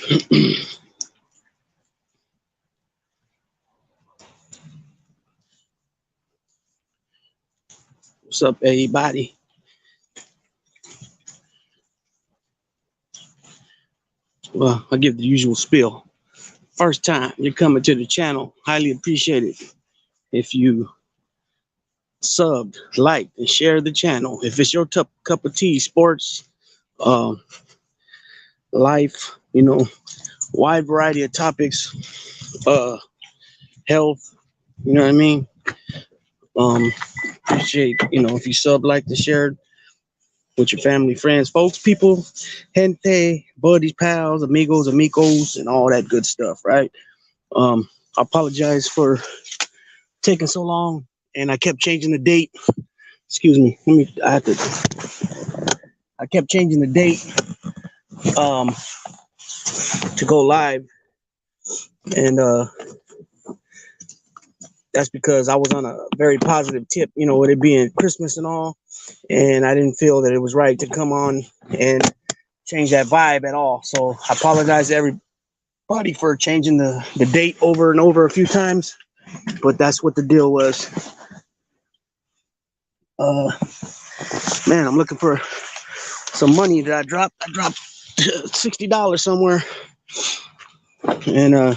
What's up, everybody? Well, I'll give the usual spiel. First time you're coming to the channel, highly appreciate it if you subbed, liked, and share the channel. If it's your cup of tea, sports, um, life, wide variety of topics, health, you know what I mean? Appreciate, if you sub, like, and share with your family, friends, folks, people, gente, buddies, pals, amigos, amigos, and all that good stuff, right? I apologize for taking so long, and I kept changing the date. Excuse me. I kept changing the date to go live, and that's because I was on a very positive tip, with it being Christmas and all, and I didn't feel that it was right to come on and change that vibe at all. So I apologize to everybody for changing the date over and over a few times, but that's what the deal was. Man, I'm looking for some money that I dropped. I dropped $60 somewhere, and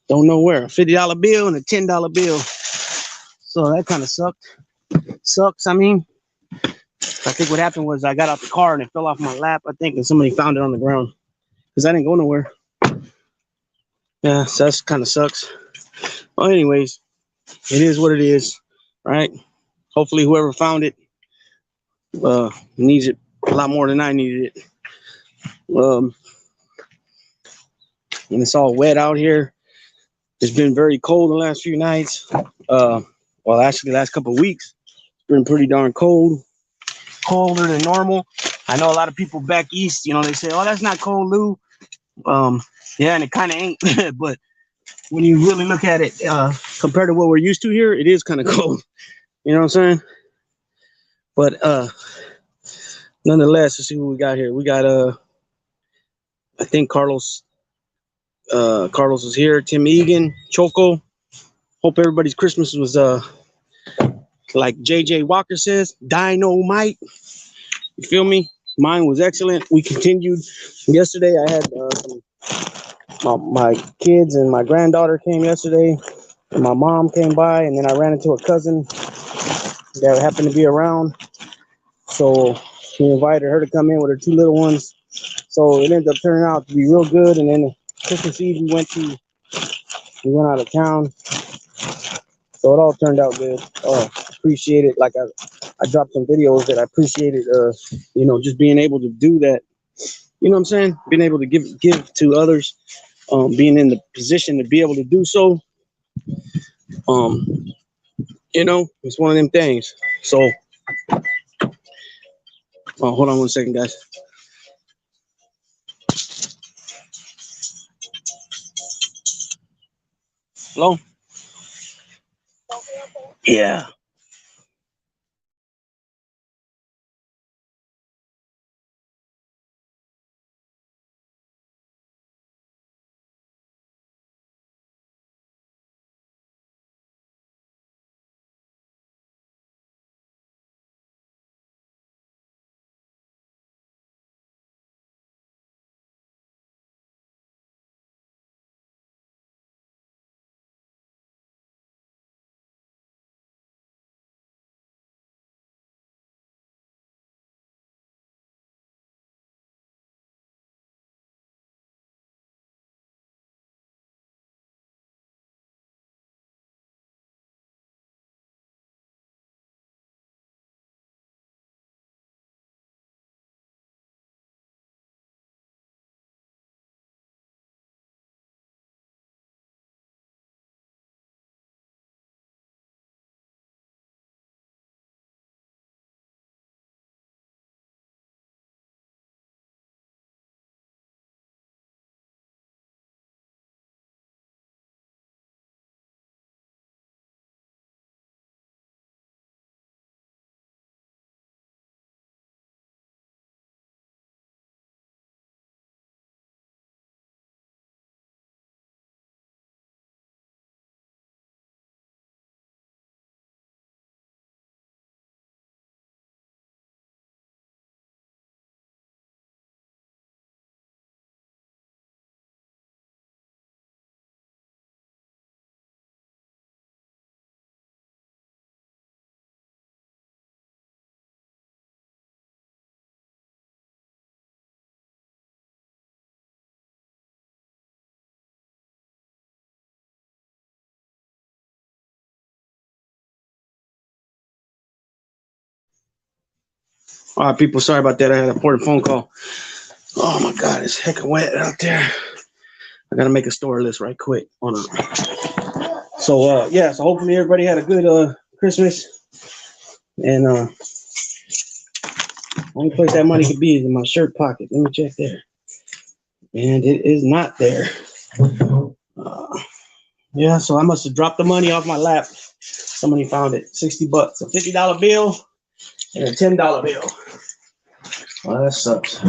don't know where. $50 bill and a $10 bill. So that kind of sucks. I mean, I think what happened was I got out the car and it fell off my lap, I think, and somebody found it on the ground because I didn't go nowhere. Yeah, so that's kind of sucks. Well, anyways, it is what it is, right? Hopefully whoever found it needs it a lot more than I needed it. And it's all wet out here. It's been very cold the last few nights. Well, actually, the last couple of weeks, it's been pretty darn cold, colder than normal. I know a lot of people back east, they say, "Oh, that's not cold, Lou." Yeah, and it kind of ain't. But when you really look at it, compared to what we're used to here, it is kind of cold. You know what I'm saying? But nonetheless, let's see what we got here. We got I think Carlos is here. Tim Egan, Choco. Hope everybody's Christmas was like JJ Walker says, dynamite. You feel me? Mine was excellent. We continued. Yesterday I had my kids and my granddaughter came yesterday, and my mom came by, and then I ran into a cousin that happened to be around. So she invited her to come in with her two little ones. So it ended up turning out to be real good. And then Christmas Eve we went out of town. So it all turned out good. Appreciate it. Like I dropped some videos that I appreciated, just being able to do that. You know what I'm saying? Being able to give to others, being in the position to be able to do so. It's one of them things. So hold on one second, guys. Hello? Yeah. All right, people, sorry about that. I had an important phone call. Oh my God, it's hecka wet out there. I gotta make a store list right quick. Hold on. So yeah, so hopefully everybody had a good Christmas. And only place that money could be is in my shirt pocket. Let me check there. And it is not there. Yeah, so I must have dropped the money off my lap. Somebody found it. $60, a $50 bill and a $10 bill. Well, that sucks.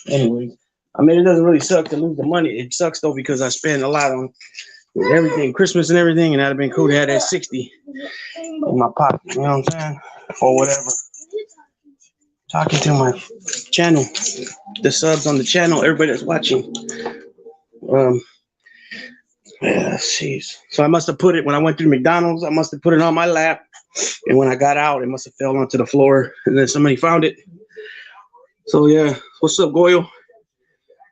Anyway, I mean, it doesn't really suck to lose the money. It sucks though because I spend a lot on everything, Christmas and everything, and that'd have been cool to have that 60 in my pocket. You know what I'm saying? Or whatever. Talking to my channel, the subs on the channel, everybody that's watching. Yeah, jeez. So I must have put it when I went through McDonald's. I must have put it on my lap, and when I got out, it must have fell onto the floor, and then somebody found it. So yeah, what's up, Goyle?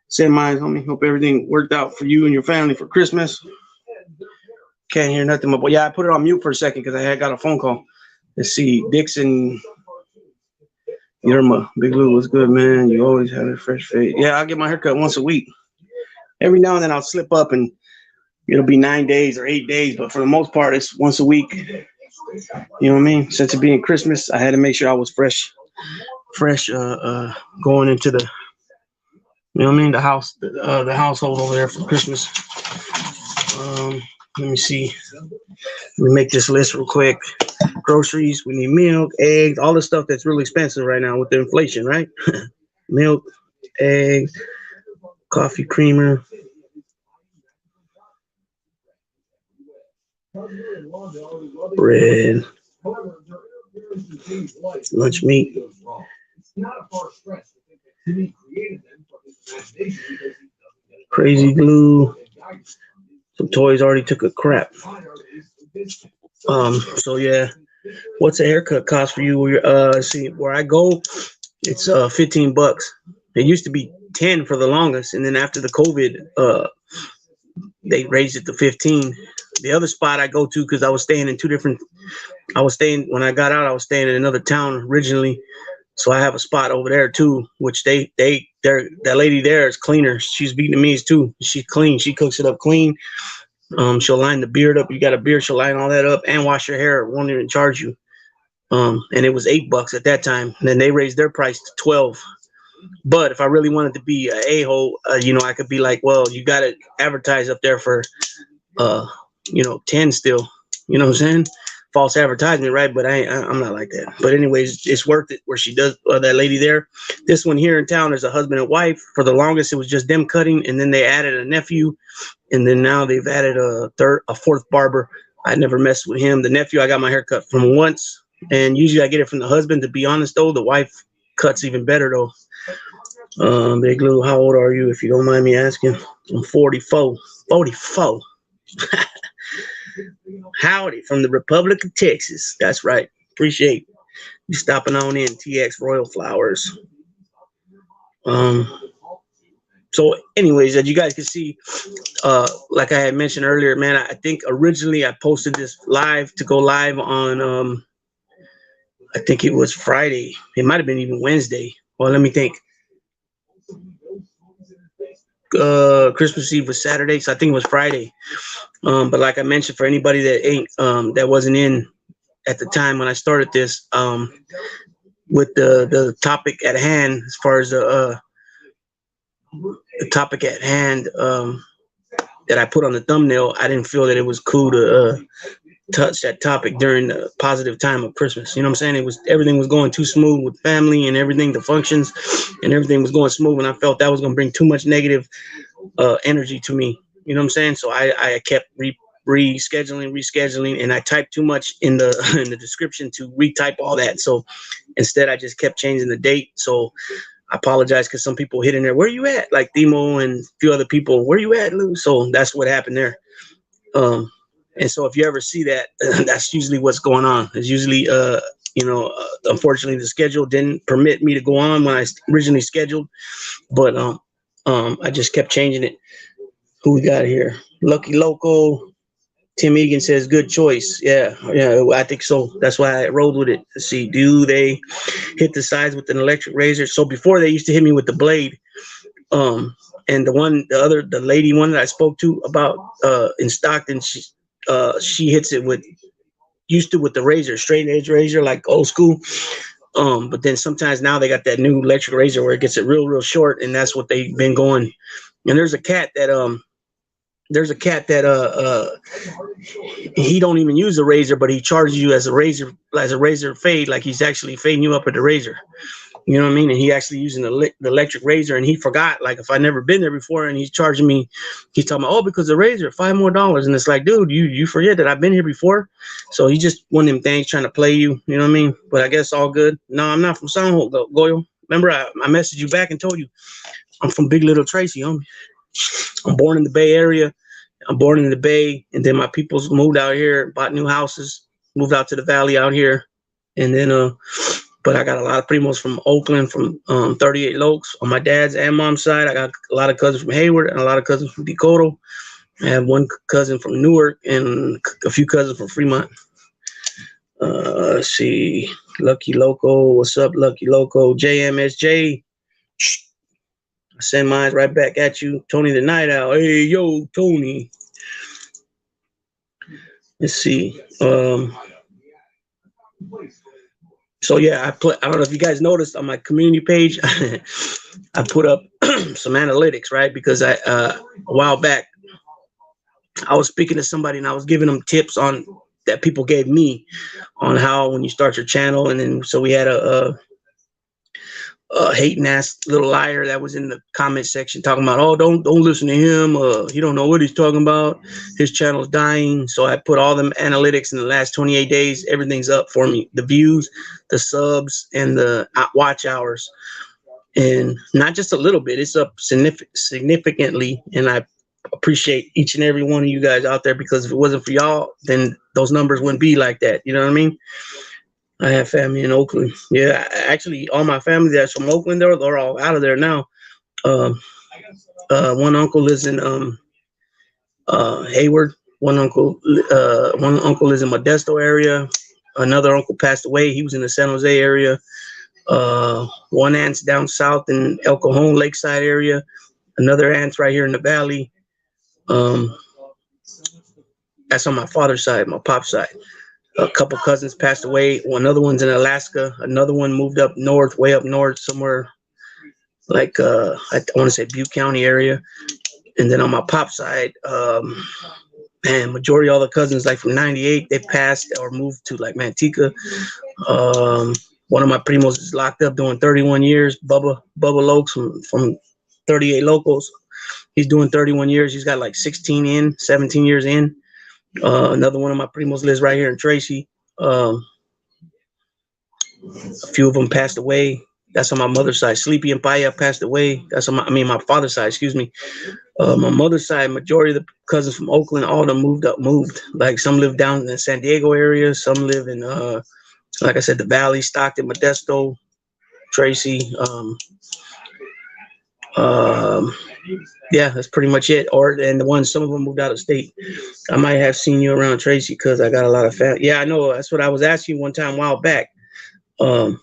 Send mine, homie. Hope everything worked out for you and your family for Christmas. Can't hear nothing, but yeah, I put it on mute for a second because I had got a phone call. Let's see, Dixon. Yerma, Big Lou, what's good, man? You always have a fresh face. Yeah, I'll get my haircut once a week. Every now and then I'll slip up and it'll be 9 days or 8 days, but for the most part, it's once a week. You know what I mean? Since it being Christmas, I had to make sure I was fresh, going into the, you know what I mean, the household over there for Christmas. Let me see. Let me make this list real quick. Groceries, we need milk, eggs, all the stuff that's really expensive right now with the inflation, right? Milk, eggs, coffee creamer. Bread. Lunch meat. Crazy glue. Some toys already took a crap. So yeah, what's a haircut cost for you? See, where I go, it's $15. It used to be 10 for the longest, and then after the COVID, they raised it to 15. The other spot I go to, because I was staying in when I got out, I was staying in another town originally. So I have a spot over there too, which that lady there is cleaner. She's Vietnamese too. She's clean. She cooks it up clean. She'll line the beard up. You got a beard, she'll line all that up and wash your hair. It won't even charge you. And it was $8 at that time. And then they raised their price to 12. But if I really wanted to be an a-hole, I could be like, well, you got to advertise up there for, 10 still. You know what I'm saying? False advertisement, right? But I'm not like that. But anyways, it's worth it where she does, that lady there. This one here in town, there's a husband and wife. For the longest, it was just them cutting, and then they added a nephew, and then now they've added a fourth barber. I never messed with him. The nephew, I got my hair cut from once, and usually I get it from the husband. To be honest, though, the wife cuts even better, though. Big Lou, how old are you, if you don't mind me asking? I'm 44. 44. Howdy from the Republic of Texas. That's right. Appreciate you stopping on in. TX Royal Flowers. So anyways, as you guys can see, like I had mentioned earlier, man, I think originally I posted this live to go live on I think it was Friday. It might have been even Wednesday. Well, let me think. Christmas Eve was Saturday, so I think it was Friday. But like I mentioned, for anybody that wasn't in at the time when I started this, with the topic at hand, as far as the topic at hand that I put on the thumbnail, I didn't feel that it was cool to touch that topic during the positive time of Christmas. You know what I'm saying? Everything was going too smooth with family and everything, the functions and everything was going smooth, and I felt that was going to bring too much negative energy to me. You know what I'm saying? So I kept rescheduling, and I typed too much in the description to retype all that. So instead, I just kept changing the date. So I apologize because some people hit in there, where you at? Like Demo and a few other people, where you at, Lou? So that's what happened there. And so if you ever see that, that's usually what's going on. It's usually, unfortunately, the schedule didn't permit me to go on when I originally scheduled, but I just kept changing it. Who we got here? Lucky Local. Tim Egan says good choice. Yeah, I think so. That's why I rolled with it. Let's see, do they hit the sides with an electric razor? So before they used to hit me with the blade. And the lady one that I spoke to about in Stockton, she hits it with the razor, straight edge razor, like old school. But then sometimes now they got that new electric razor where it gets it real short, and that's what they've been going. And there's a cat that he don't even use a razor, but he charges you as a razor fade, like he's actually fading you up with the razor. You know what I mean? And he actually using the electric razor, and he forgot, like, if I never been there before, and he's charging me, he's talking about, oh, because the razor, $5 more. And it's like, dude, you forget that I've been here before. So he just one of them things trying to play you, you know what I mean? But I guess all good. No, I'm not from Soundholt, Goyle. Remember, I messaged you back and told you I'm from Big Little Tracy, homie. I'm born in the Bay Area. I'm born in the Bay, and then my peoples moved out here, bought new houses, moved out to the valley out here, and then but I got a lot of primos from Oakland, from 38 Lokes on my dad's and mom's side. I got a lot of cousins from Hayward and a lot of cousins from Dakota. I have one cousin from Newark and a few cousins from Fremont. Let's see, Lucky Loco, what's up, Lucky Loco? JMSJ, I send mine right back at you. Tony the Night Owl, hey yo, Tony. Let's see. So yeah, I don't know if you guys noticed on my community page, I put up some analytics, right? Because a while back, I was speaking to somebody and I was giving them tips on that people gave me on how when you start your channel, and then so we had a hating ass little liar that was in the comment section talking about, oh, don't listen to him. He don't know what he's talking about. His channel's dying. So I put all them analytics in the last 28 days. Everything's up for me. The views, the subs, and the watch hours. And not just a little bit. It's up significantly. And I appreciate each and every one of you guys out there, because if it wasn't for y'all, then those numbers wouldn't be like that. You know what I mean? I have family in Oakland. Yeah, actually, all my family that's from Oakland, they're all out of there now. One uncle lives in Hayward. One uncle lives in Modesto area. Another uncle passed away. He was in the San Jose area. One aunt's down south in El Cajon, Lakeside area. Another aunt's right here in the valley. That's on my father's side, my pop's side. A couple cousins passed away. Another one's in Alaska. Another one moved up north, way up north, somewhere like I want to say Butte County area. And then on my pop side, man, majority of all the cousins, like from 98, they passed or moved to like Manteca. One of my primos is locked up doing 31 years. Bubba Lokes from 38 Locals. He's doing 31 years. He's got like 17 years in. Another one of my primos lives right here in Tracy. A few of them passed away. That's on my mother's side. Sleepy and Paya passed away. That's on my father's side, excuse me. My mother's side, majority of the cousins from Oakland, all of them moved. Like some live down in the San Diego area. Some live in, like I said, the Valley, Stockton, Modesto, Tracy. Yeah, that's pretty much it. And some of them moved out of state. I might have seen you around Tracy because I got a lot of family. Yeah, I know. That's what I was asking you one time a while back. Yeah,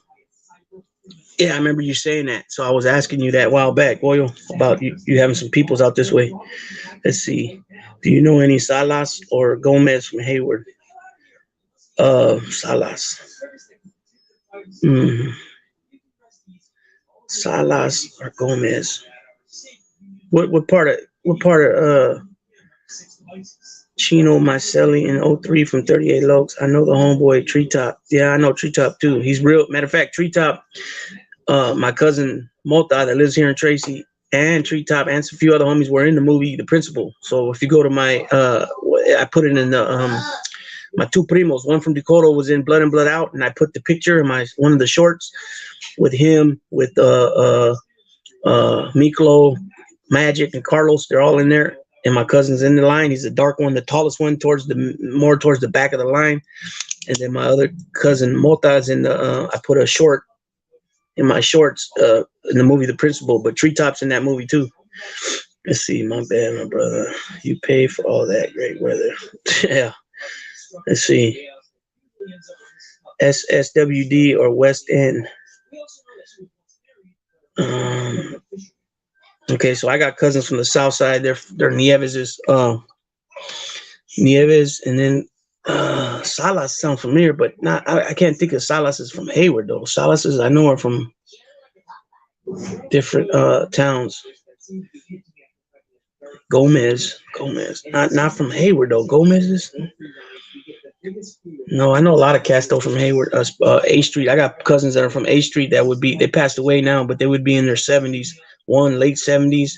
I remember you saying that. So I was asking you that a while back, Oil, about you having some peoples out this way. Let's see. Do you know any Salas or Gomez from Hayward? Salas. Salas or Gomez? What part of Chino Marcelli in 03 from 38 Lokes? I know the homeboy Treetop. Yeah, I know Treetop too. He's real. Matter of fact, Treetop, my cousin Mota that lives here in Tracy, and Treetop and a few other homies were in the movie The Principal. So if you go to my I put it in the my two primos, one from Dakota was in Blood and Blood Out, and I put the picture in one of the shorts with him, with Miklo, Magic, and Carlos. They're all in there. And my cousin's in the line. He's the dark one, the tallest one, more towards the back of the line. And then my other cousin Mota's in the. I put a short in my shorts in the movie The Principal, but Treetop's in that movie too. Let's see, my bad, my brother. You pay for all that great weather. Yeah. Let's see. SSWD or West End. Okay, so I got cousins from the south side. They're Nieves', Nieves, and then Salas sounds familiar, but not. I can't think of Salas is from Hayward though. Salas is I know are from different towns. Gomez, not from Hayward though. Gomez is. No, I know a lot of cats though from Hayward, A Street. I got cousins that are from A Street that would be. They passed away now, but they would be in their 70s. One late 70s.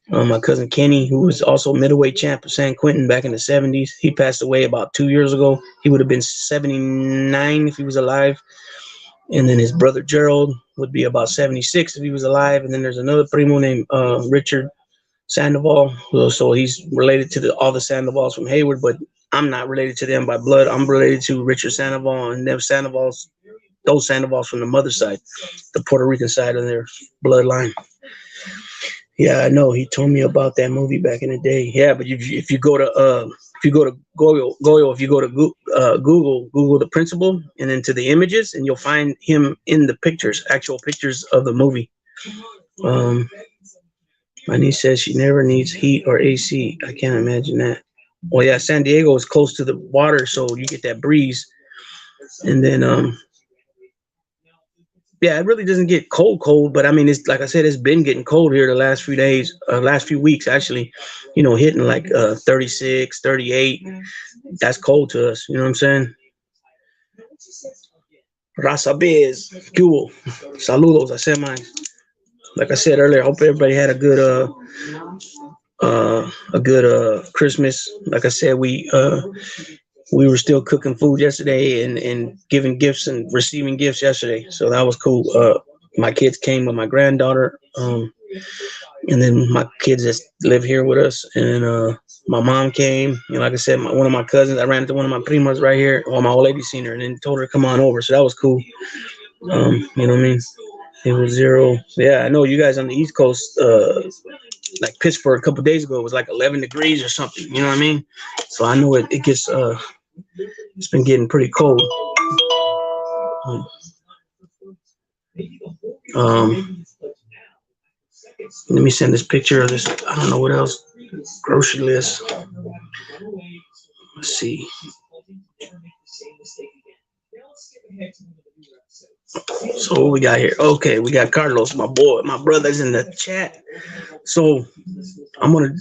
My cousin Kenny, who was also middleweight champ of San Quentin back in the 70s, he passed away about 2 years ago. He would have been 79 if he was alive. And then his brother Gerald would be about 76 if he was alive. And then there's another primo named Richard Sandoval. So he's related to all the Sandovals from Hayward, but I'm not related to them by blood. I'm related to Richard Sandoval and them Sandovals, those Sandovals from the mother side, the Puerto Rican side of their bloodline. Yeah, I know. He told me about that movie back in the day. Yeah, but if you go to Goyo, if you go to Google the principal and then to the images, and you'll find him in the pictures, actual pictures of the movie. My niece says she never needs heat or AC. I can't imagine that. Well, yeah, San Diego is close to the water, so you get that breeze, and then yeah, it really doesn't get cold, but I mean, it's like I said, it's been getting cold here the last few days, last few weeks, actually, hitting like 36, 38. That's cold to us. You know what I'm saying? Raza Biz, Cubo, saludos. I said mine. Like I said earlier, I hope everybody had a good Christmas. Like I said, we were still cooking food yesterday and giving gifts and receiving gifts yesterday. So that was cool. My kids came with my granddaughter. And then my kids that live here with us. And my mom came. Like I said, one of my cousins, I ran into one of my primas right here. Well, my old lady seen her and then told her to come on over. So that was cool. You know what I mean? It was zero. Yeah, I know you guys on the East Coast, like Pittsburgh a couple of days ago, it was like 11 degrees or something. You know what I mean? So I know it gets, it's been getting pretty cold. Let me send this picture of this. I don't know what else. Grocery list. Let's see. So what we got here? Okay, we got Carlos, my boy, my brother's in the chat. So I'm gonna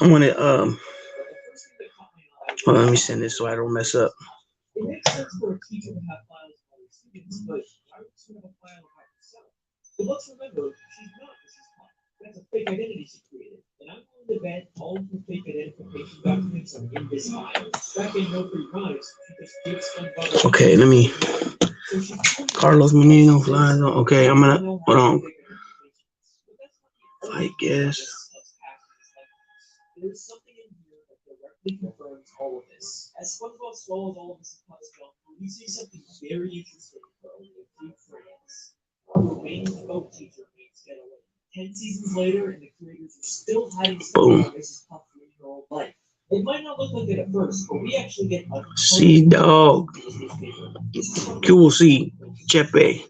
well, let me send this so I don't mess up. But let's remember, she's not Mrs. Pop. That's a fake identity she created. And I'm willing to bet all of her fake identification documents are in this file. Back in No Free Crimes, she just gives SpongeBob. Okay, let me. Carlos Menino, NoFlyZone. Okay, I'm gonna. Hold on. I guess. There's something in here that directly confirms all of this. As SpongeBob swallows all of Mrs. Pop's gum, we see something very interesting for only a few frames. Wayne's boat teacher makes getaway. 10 seasons later, and the creators are still hiding something from Mrs. Puff's original life. It might not look like it at first, but we actually get a Sea Dog. You will see, Chepe.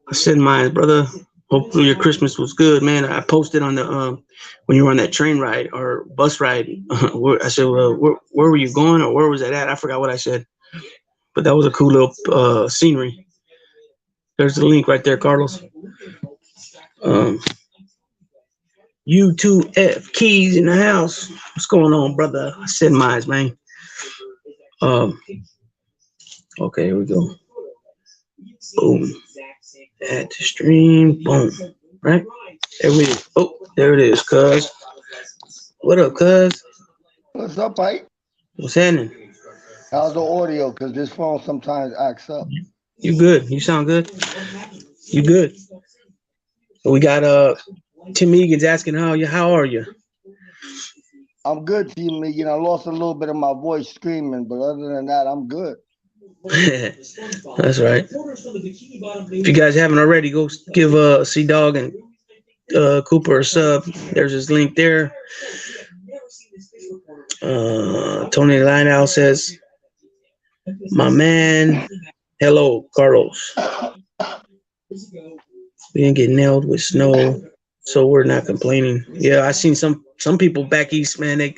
I said mine, brother. Hopefully your Christmas was good, man. I posted on the when you were on that train ride or bus ride. I said, where were you going, or where was that at? I forgot what I said, but that was a cool little scenery. There's the link right there, Carlos. U2F Keys in the house. What's going on, brother? I said mine, man. Okay, here we go. Boom. Add to stream. Boom. Right? There we go. Oh, there it is, cuz. What up, cuz? What's up, Ike? What's happening? How's the audio? Because this phone sometimes acts up. You good. You sound good. You good. So we got Tim Egan's asking how are you? I'm good, Tim Egan. I lost a little bit of my voice screaming, but other than that, I'm good. That's right. If you guys haven't already, go give C Dog and Cooper a sub. There's his link there. Tony Lineout says, my man, hello, Carlos. We didn't get nailed with snow, so we're not complaining. Yeah, I seen some people back east, man. They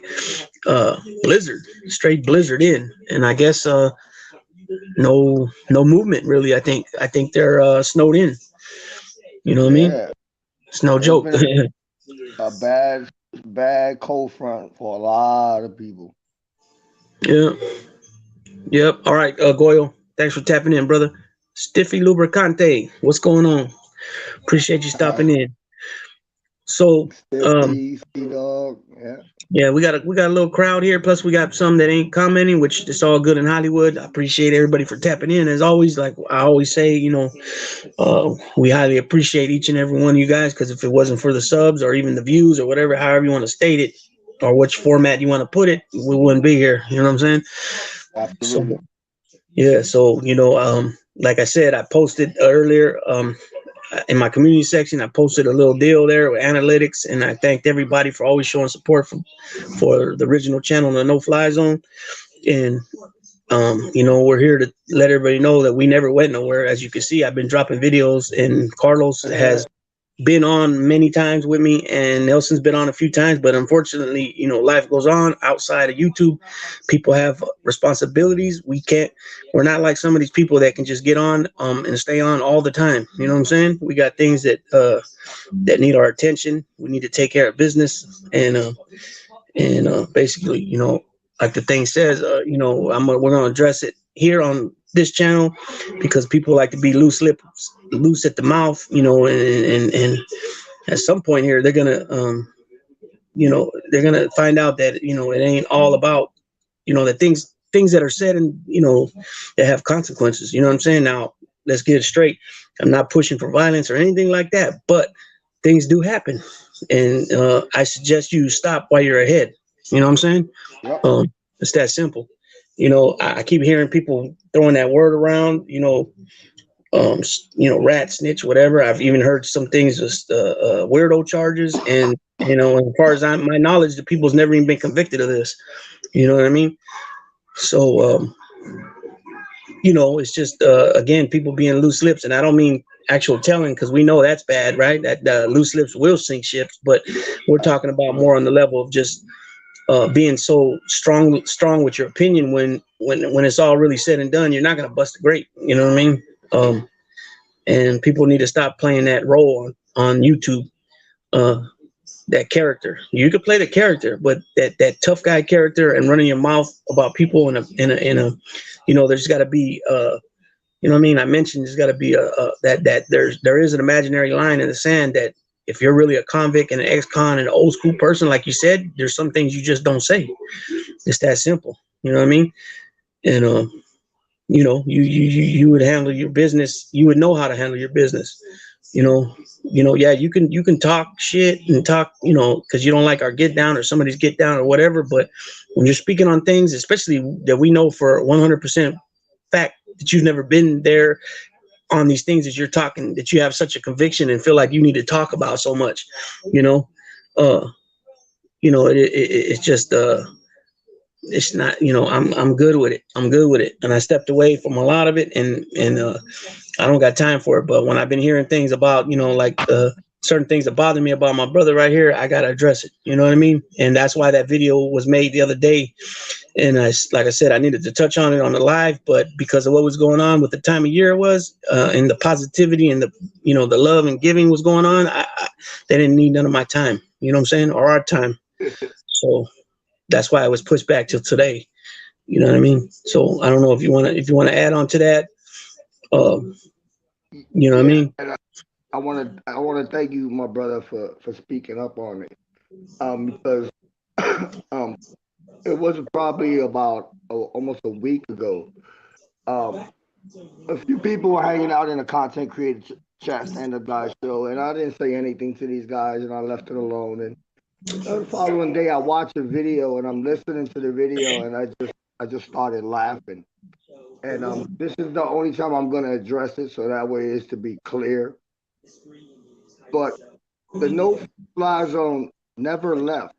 blizzard, straight blizzard in, and I guess no movement really. I think they're snowed in. You know what I mean? Yeah, It's no it's joke. been a bad cold front for a lot of people. Yeah. Yep. All right, Goyle. Thanks for tapping in, brother. Stiffy Lubricante, what's going on? Appreciate you stopping in. So, Stiffy, Sea Dog, yeah. yeah, we got a little crowd here. Plus, we got some that ain't commenting, which is all good in Hollywood. I appreciate everybody for tapping in. As always, like I always say, we highly appreciate each and every one of you guys. Because if it wasn't for the subs or even the views or whatever, however you want to state it, or which format you want to put it, we wouldn't be here. You know what I'm saying? So, Absolutely. yeah. So like I said, I posted earlier. In my community section, I posted a little deal there with analytics, and I thanked everybody for always showing support for the original channel, the No Fly Zone. And we're here to let everybody know that we never went nowhere. As you can see, I've been dropping videos, and Carlos has been on many times with me, and Nelson's been on a few times, but unfortunately, life goes on outside of YouTube. People have responsibilities. We're not like some of these people that can just get on and stay on all the time. You know what I'm saying? We got things that need our attention. We need to take care of business, and basically, like the thing says, we're gonna address it here on this channel because people like to be loose lips, loose at the mouth, and at some point here they're gonna find out that it ain't all about the things that are said and that have consequences. You know what I'm saying? Now let's get it straight. I'm not pushing for violence or anything like that, but things do happen, and I suggest you stop while you're ahead. You know what I'm saying? Yep. It's that simple. I keep hearing people throwing that word around. Rat, snitch, whatever. I've even heard some things just weirdo charges, and as far as my knowledge, the people's never even been convicted of this. You know what I mean? So, it's just again people being loose lips, and I don't mean actual telling because we know that's bad, right? That loose lips will sink ships, but we're talking about more on the level of just being so strong with your opinion when it's all really said and done. You're not gonna bust a grape. You know what I mean? And people need to stop playing that role on YouTube. Uh, that character, you could play the character, but that tough guy character and running your mouth about people in a there's got to be what I mean. I mentioned there's got to be that there is an imaginary line in the sand that if you're really a convict and an ex-con and an old school person, like you said, there's some things you just don't say. It's that simple. You know what I mean? And you would handle your business. You would know how to handle your business. Yeah, you can talk shit and talk, because you don't like our get down or somebody's get down or whatever. But when you're speaking on things, especially that we know for 100% fact that you've never been there on these things that you're talking, that you have such a conviction and feel like you need to talk about so much, uh, it's just it's not, I'm good with it. I'm good with it. And I stepped away from a lot of it, and I don't got time for it. But when I've been hearing things about, like certain things that bother me about my brother right here, I got to address it. You know what I mean? And that's why that video was made the other day. And like I said, I needed to touch on it on the live, but because of what was going on with the time of year it was, and the positivity and the love and giving was going on, they didn't need none of my time. You know what I'm saying? Or our time. So that's why I was pushed back till today. You know what I mean? So I don't know if you want to add on to that. You know what I Yeah, mean? and I want to thank you, my brother, for speaking up on it. Because um, it was probably about almost a week ago. Um, a few people were hanging out in a content creator chat stand up guys show, and I didn't say anything to these guys, and I left it alone. And the following day, I watched a video, and I'm listening to the video, and I just started laughing. And this is the only time I'm going to address it, so that way it's to be clear. But the no-fly zone never left.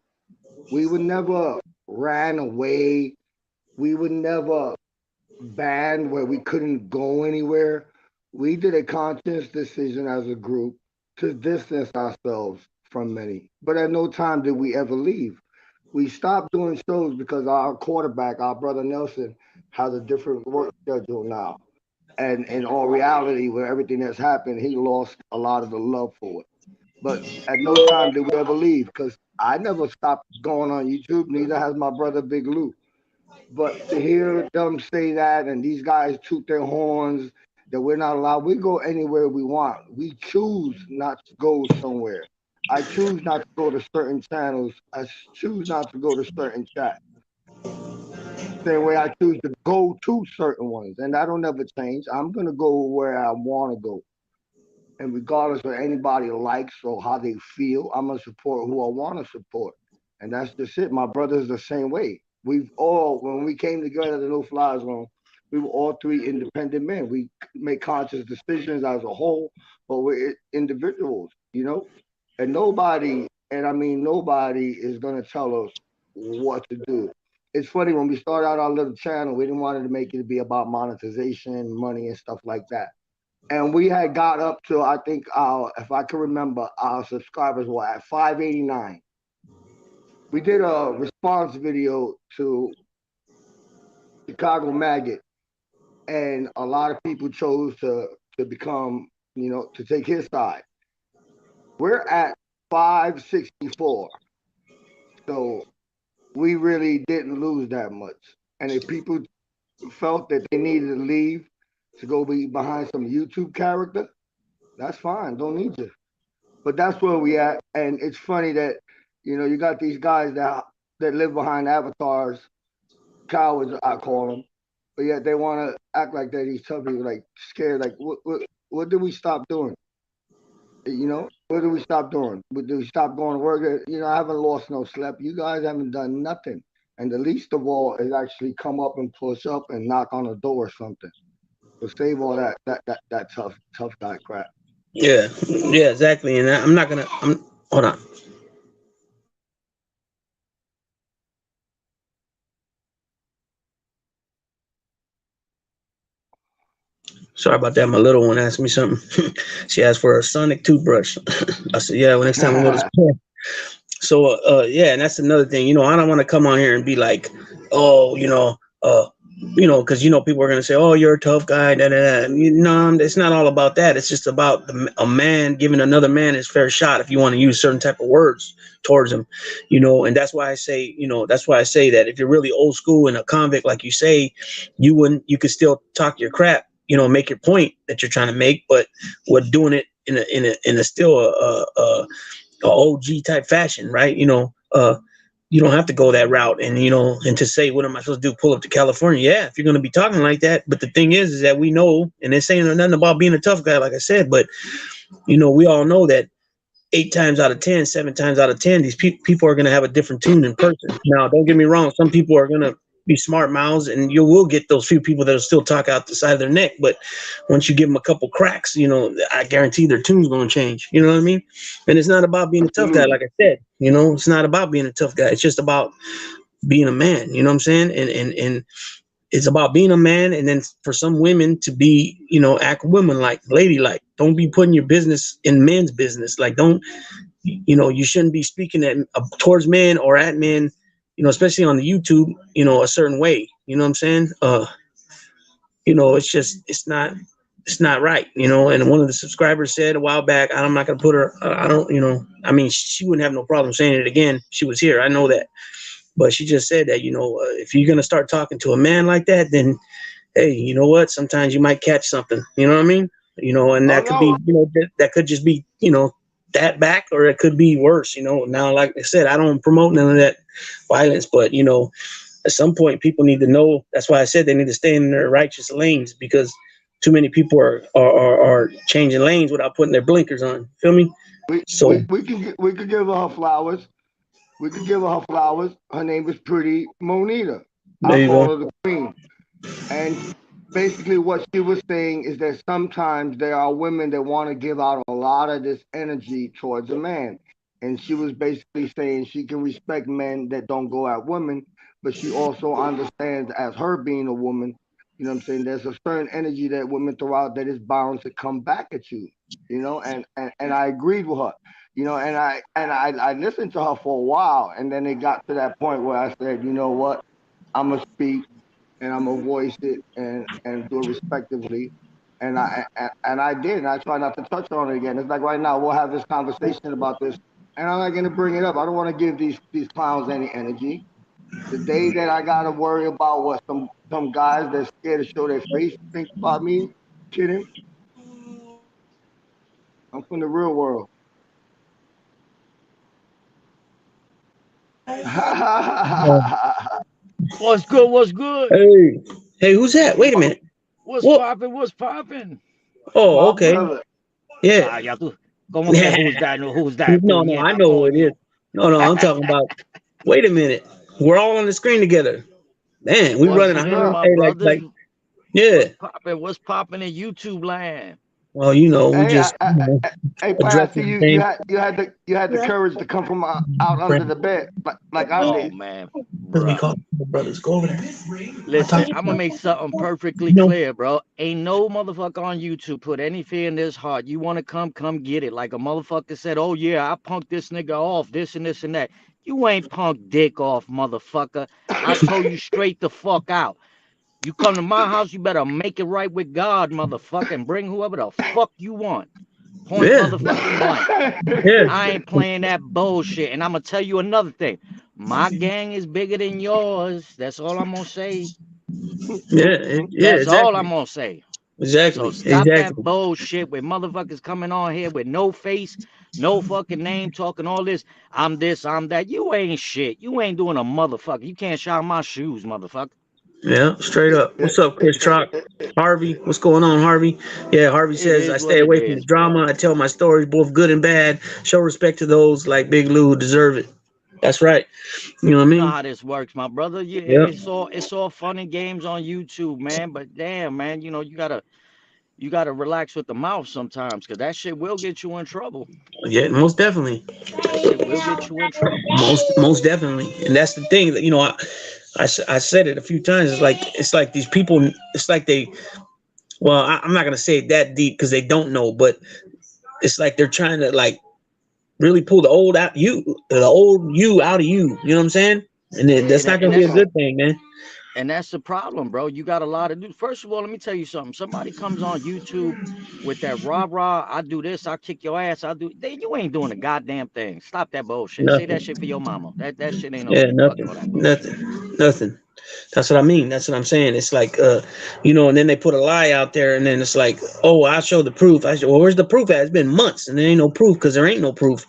We would never ran away. We would never ban where we couldn't go anywhere. We did a conscious decision as a group to distance ourselves from many. But at no time did we ever leave. We stopped doing shows because our quarterback, our brother Nelson, has a different work schedule now. And in all reality, with everything that's happened, he lost a lot of the love for it. But at no time did we ever leave because I never stopped going on YouTube. Neither has my brother Big Lou. But to hear them say that and these guys toot their horns that we're not allowed, we go anywhere we want. We choose not to go somewhere. I choose not to go to certain channels. I choose not to go to certain chats. Same way I choose to go to certain ones. And that'll never change. I'm going to go where I want to go. And regardless of anybody likes or how they feel, I'm gonna support who I want to support, and that's just it. My brother's the same way. We've all, when we came together, the No Fly Zone, we were all three independent men. We make conscious decisions as a whole, but we're individuals, you know. And nobody, and I mean nobody, is gonna tell us what to do. It's funny when we started out our little channel, we didn't want it to make it be about monetization, money, and stuff like that, and we had got up to, I think our, if I can remember, our subscribers were at 589. We did a response video to Chicago Maggot, and a lot of people chose to become, to take his side. We're at 564, so we really didn't lose that much. And if people felt that they needed to leave to go be behind some YouTube character, that's fine. Don't need you. But that's where we at. And it's funny that you got these guys that live behind avatars, cowards I call them, but yet they want to act like they're these tough people, like scared. Like what did we stop doing? What did we stop doing? Did we stop going to work? I haven't lost no sleep. You guys haven't done nothing. And the least of all is actually come up and push up and knock on a door or something. So save all that tough guy crap. Yeah, yeah, exactly. And I'm not gonna. Hold on. Sorry about that. My little one asked me something. She asked for a sonic toothbrush. I said, yeah. Well, next time we go to school. So, yeah, and that's another thing. I don't want to come on here and be like, oh, because people are gonna say, oh, you're a tough guy. Da, da, da. No, it's not all about that. It's just about a man giving another man his fair shot. If you want to use certain type of words towards him, and that's why I say, that if you're really old school and a convict, like you say, you could still talk your crap. Make your point that you're trying to make, but we're doing it in a still a OG type fashion, right? You don't have to go that route, and to say, what am I supposed to do? Pull up to California? Yeah, if you're going to be talking like that. But the thing is that we know, and it's saying nothing about being a tough guy, like I said, but we all know that 8 times out of 10, 7 times out of 10, these people are going to have a different tune in person. Now, don't get me wrong. Some people are going to be smart mouths, and you will get those few people that will still talk out the side of their neck. But once you give them a couple cracks, I guarantee their tune's going to change. You know what I mean? And it's not about being a tough guy, like I said. It's not about being a tough guy. It's just about being a man. You know what I'm saying? And it's about being a man, and then for some women to be, act women-like, ladylike. Don't be putting your business in men's business. Like, don't, you shouldn't be speaking towards men or at men, especially on the YouTube, a certain way. You know what I'm saying? It's not right. And one of the subscribers said a while back, I'm not gonna put her. I don't, I mean, she wouldn't have no problem saying it again. She was here. I know that. But she just said that, if you're going to start talking to a man like that, then, hey, you know what? Sometimes you might catch something. You know what I mean? And that could be, that could just be, that back, or it could be worse. Now, like I said, I don't promote none of that violence, but, at some point, people need to know. That's why I said they need to stay in their righteous lanes, because too many people are changing lanes without putting their blinkers on. Feel me? We could give her flowers. We could give her flowers. Her name is Pretty Monita. There I you call go. her the Queen. And basically what she was saying is that sometimes there are women that want to give out a lot of this energy towards a man. And she was basically saying she can respect men that don't go at women, but she also understands as her being a woman, you know what I'm saying, there's a certain energy that women throw out that is bound to come back at you, you know, and I agreed with her. You know, and I listened to her for a while, and then it got to that point where I said, you know what, I'm gonna speak and I'm gonna voice it and do it respectively. And I did. And I try not to touch on it again. It's like right now we'll have this conversation about this, and I'm not gonna bring it up. I don't want to give these clowns any energy. The day that I gotta worry about what some guys that's scared to show their face think about me, kidding. I'm from the real world. What's good? What's good? Hey, hey, who's that? Wait a minute. What's What? poppin'? What's poppin'? Oh, My okay. brother. Yeah. Ah, ya tú. ¿Cómo que who's that? No, who's that? No, no, I Puñeta, know who it is. coño. No, no, I'm talking about. Wait a minute. We're all on the screen together. Man, we What's running good, 100. my Hey, brothers? yeah. What's poppin'? What's poppin' in YouTube land? Well, you know, we Hey, just hey, addressing Patsy, you things. you had the courage to come from out under the bed like I Oh did. man, Because we bruh. call brothers. Go over there. I Listen, talk to I'm gonna make something perfectly you. clear, bro. Ain't no motherfucker on YouTube put any fear in this heart. You wanna come get it. Like a motherfucker said, oh yeah, I punked this nigga off, this and this and that. You ain't punk dick off, motherfucker. I told you straight the fuck out. You come to my house, you better make it right with God, motherfucker, and bring whoever the fuck you want. Point Yeah, motherfucking blank. yeah, I ain't playing that bullshit. And I'm gonna tell you another thing. My gang is bigger than yours. That's all I'm gonna say. yeah, That's all exactly, I'm gonna say. So exactly, stop that exactly. bullshit with motherfuckers coming on here with no face, no fucking name, talking all this. I'm this, I'm that. You ain't shit. You ain't doing a motherfucker. You can't shine my shoes, motherfucker. Yeah, straight up. What's up, Chris Trock? Harvey, what's going on, Harvey? Yeah, Harvey It says I is stay what it away from the is, bro. drama. I tell my stories, both good and bad. Show respect to those like Big Lou who deserve it. That's right. You know what I You know mean? how this works, my brother. Yeah, Yep. it's all fun and games on YouTube, man. But damn, man, you gotta relax with the mouth sometimes, cause that shit will get you in trouble. Yeah, most definitely. That shit will get you in trouble. Most definitely. And that's the thing that I said it a few times. It's like these people. It's like they. Well, I'm not gonna say it that deep because they don't know, but it's like they're trying to like really pull the old you out of you. You know what I'm saying? And then that's And, not and gonna be a that's good thing, man. and that's the problem, bro. You got a lot of dudes. First of all, let me tell you something. Somebody comes on YouTube with that rah rah, I do this, I kick your ass, I do. You ain't doing a goddamn thing. Stop that bullshit. Say that Nothing. shit for your mama. That shit ain't no Yeah, fucking nothing. all that bullshit. Nothing. That's what I mean. That's what I'm saying. It's like, and then they put a lie out there, and then it's like, oh, I'll show the proof. Well, where's the proof at? It's been months, and there ain't no proof because there ain't no proof.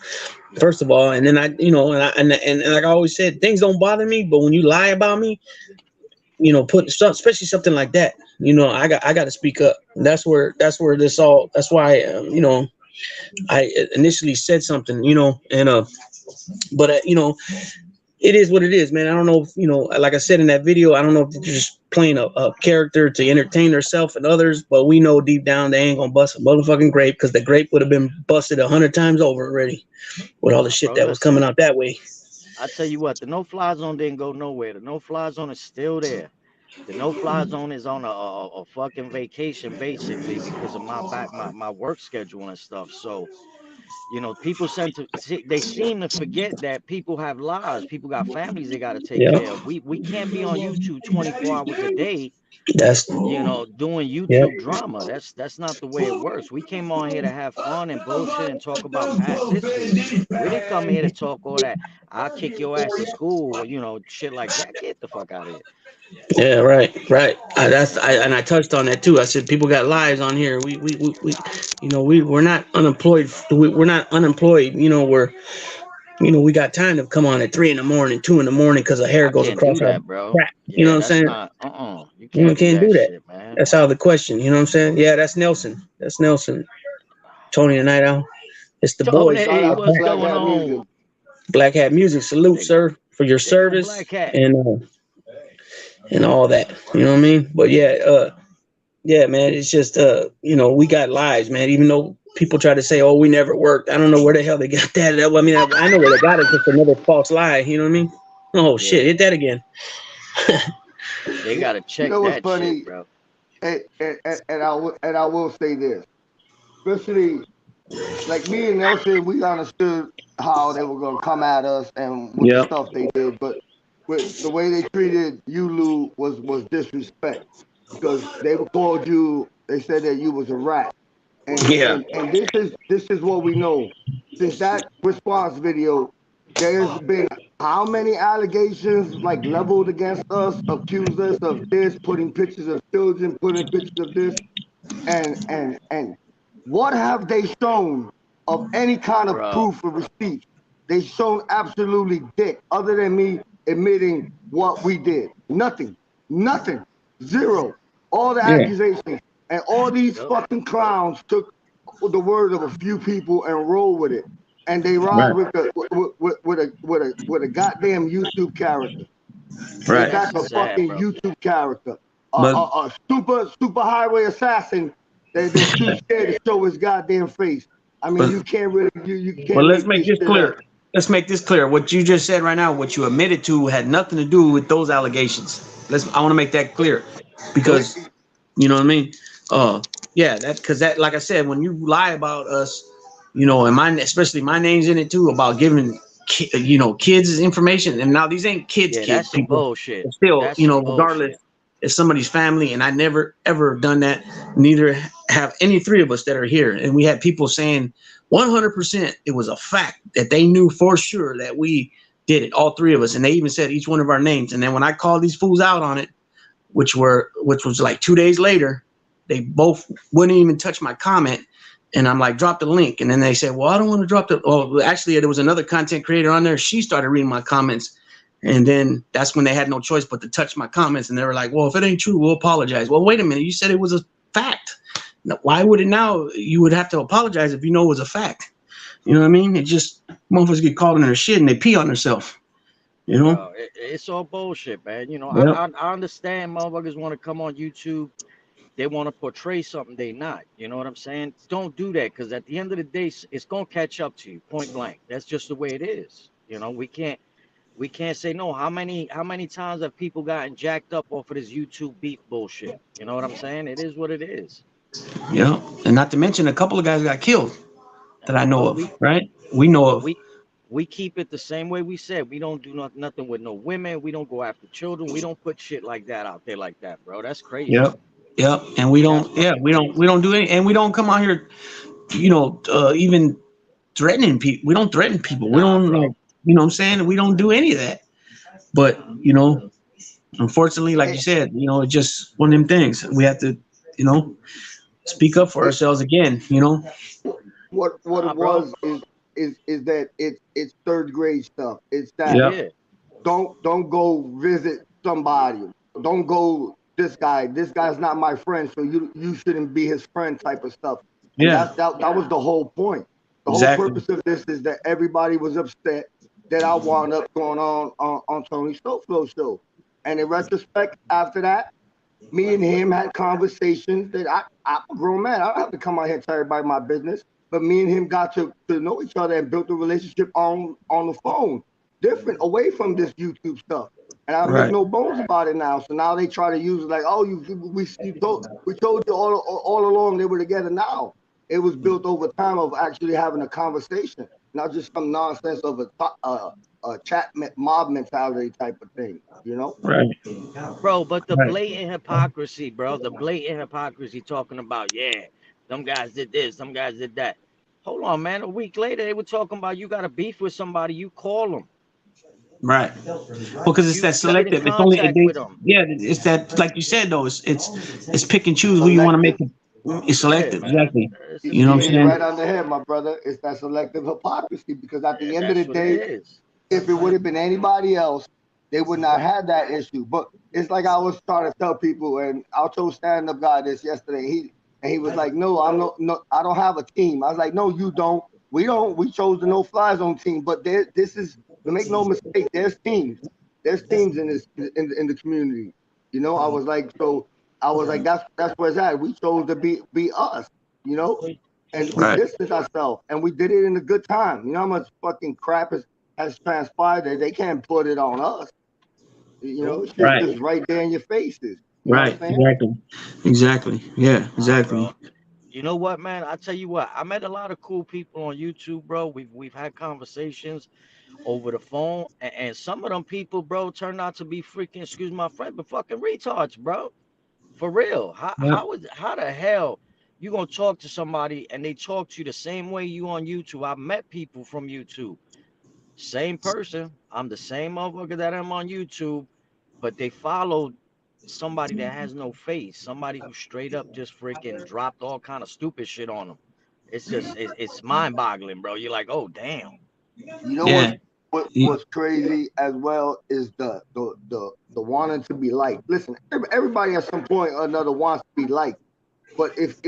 First of all, and then and like I always said, things don't bother me, but when you lie about me, put some, especially something like that, I got to speak up. That's where this all. That's why, I initially said something, and but it is what it is, man. I don't know if, like I said in that video, I don't know if they're just playing a character to entertain herself and others, but we know deep down they ain't gonna bust a motherfucking grape because the grape would have been busted 100 times over already with all the shit Bro, that was coming listen. out that way. I tell you what, the no-fly zone didn't go nowhere. The no-fly zone is still there. The no-fly zone is on a fucking vacation basically because of my work schedule and stuff. So people they seem to forget that people have lives, people got families they got to take Yeah, care of. We can't be on YouTube 24 hours a day, that's doing yeah, YouTube drama. That's not the way it works. We came on here to have fun and bullshit and talk about past history. We didn't come here to talk all that. I'll kick your ass in school, shit like that. Get the fuck out of here. yeah, right. And I touched on that too. I said people got lives on here. We're not unemployed. We're not unemployed. We got time to come on at 3 in the morning, 2 in the morning because a hair I goes can't across do our that, bro. crack. You know Yeah, what I'm that's saying? not you You can't do can't do that that. shit, man. That's out of the question. You know what I'm saying? Yeah, that's Nelson. That's Nelson. Tony the Night Owl. It's the boys. Shout Tony, out to what's Black going Hat Music. on? Black Hat Music. Salute, They sir, for your they go service Black Hat. and all that. You know what I mean? But yeah, Yeah, man. It's just you know, we got lives, man. Even though people try to say, "Oh, we never worked," I don't know where the hell they got that. I mean, I know where they got it. Just another false lie. You know what I mean? Oh shit! Yeah, Hit that again. they You, gotta you check know what's that shit, funny? bro. And I will say this, especially like me and Nelson, we understood how they were gonna come at us and with the Yep. stuff they did, but with the way they treated you, Lou, was disrespect because they were called you. They said that you was a rat, Yeah. and this is what we know. Since that response video, there's been how many allegations like leveled against us, accused us of this, putting pictures of children, putting pictures of this, and what have they shown of any kind of Bro, proof or receipt? They shown absolutely dick, other than me admitting what we did. Nothing, nothing, zero. All the Yeah. accusations and all these yep. fucking clowns took the word of a few people and roll with it, and they ride Right. with a goddamn YouTube character. They Right. back That's a sad, fucking bro. YouTube character, But a super highway assassin that's too scared to show his goddamn face. I mean, but you can't really you but can't let's make make this this shit up. clear. Let's make this clear. What you just said right now, what you admitted to, had nothing to do with those allegations. I want to make that clear, Well, because you know what I mean. Uh, yeah, that because that, like I said, when you lie about us, you know, and mine, especially my name's in it too, about giving, you know, kids information. And now these ain't Yeah, kids, that's some people. bullshit. But still, That's you some know, regardless, bullshit. it's somebody's family, and I never ever done that. Neither have any three of us that are here. And we had people saying 100% it was a fact that they knew for sure that we did it, all three of us, and they even said each one of our names. And then when I called these fools out on it, which was like 2 days later, they both wouldn't even touch my comment. And I'm like, drop the link. And then they said, well, I don't want to drop the. Oh, actually, there was another content creator on there. She started reading my comments. And then that's when they had no choice but to touch my comments. And they were like, well, if it ain't true, we'll apologize. Well, wait a minute. You said it was a fact. Why would it now? You would have to apologize if you know it was a fact. You know what I mean? It just, motherfuckers get caught in their shit and they pee on themselves. You know? Bro, it's all bullshit, man. You know, Yep. I understand motherfuckers want to come on YouTube. They want to portray something they not. You know what I'm saying? Don't do that, because at the end of the day, it's gonna catch up to you, point blank. That's just the way it is. You know, we can't say no. How many times have people gotten jacked up off of this YouTube beef bullshit? You know what I'm saying? It is what it is. Yep. And not to mention, a couple of guys got killed that I know But of, right? We know of. we keep it the same way we said. We don't do nothing with no women. We don't go after children. We don't put shit like that out there like that, bro. That's crazy. Yep. Yep. And we That's don't, yeah, fucking we crazy. don't do any, and we don't come out here, you know, even threatening people. We don't threaten people. We Nah, don't, like, bro. you know what I'm saying? We don't do any of that. But, you know, unfortunately, like you It, said, you know, it's just one of them things. We have to, you know, speak up for it, ourselves again, you know? what it Nah, bro. was is that it's third grade stuff. It's that Yep. Yeah. don't go visit somebody. Don't go this guy. This guy's not my friend, so you shouldn't be his friend type of stuff. And Yeah. that was the whole point. The whole Exactly. purpose of this is that everybody was upset that I wound up going on Tony Stoflo's show. And in retrospect, after that, me and him had conversations that I'm a grown man. I don't have to come out here and tell everybody my business. But me and him got to know each other and built a relationship on the phone, different away from this YouTube stuff. And I make Right. no bones about it now. So now they try to use it like, oh, we told you all along they were together. Now it was built over time of actually having a conversation, not just some nonsense of a chat mob mentality type of thing. You know? Right. Bro, but the Right. blatant hypocrisy, bro, the blatant hypocrisy talking about, yeah, some guys did this, some guys did that. Hold on, man. A week later, they were talking about you got a beef with somebody, you call them. Right. Because it's that You get in selective. It's only contact with them. yeah. It's that, like you said though. It's pick and choose who you want to make Selective. it. It's Yeah, selective. man. Exactly. It's You just You know the what you I'm way hit it it saying? right on is. the head, my brother. It's that selective hypocrisy because at the end of the That's what it day, is. if it would have been anybody else, they would not have that issue. But it's like I was trying to tell people, and I told stand-up guy this yesterday. He was like, "No, no, I don't have a team." I was like, "No, you don't. We don't. We chose the NoFlyZone team, but this is to make no mistake. There's teams. There's teams in this in the community. You know, I was like, so I was like, that's where it's at. We chose to be us, you know, and we Right. distanced ourselves, and we did it in a good time. You know how much fucking crap has transpired that they can't put it on us. You know, it's Right. just right there in your faces. You know what Right. I'm saying? Exactly. Yeah. Exactly. Bro. You know what, man? I tell you what, I met a lot of cool people on YouTube, bro. We've had conversations over the phone, and some of them people, bro, turned out to be freaking, excuse my friend, but fucking retards, bro. For real. Yeah. How the hell you gonna talk to somebody and they talk to you the same way you on YouTube? I met people from YouTube. Same person. I'm the same motherfucker that I'm on YouTube, but they followed somebody that has no face, somebody who straight up just freaking dropped all kind of stupid shit on them. It's just it's mind-boggling, bro. You're like, oh damn. You know Yeah. what's crazy as well is the wanting to be liked. Listen, everybody at some point or another wants to be liked, but if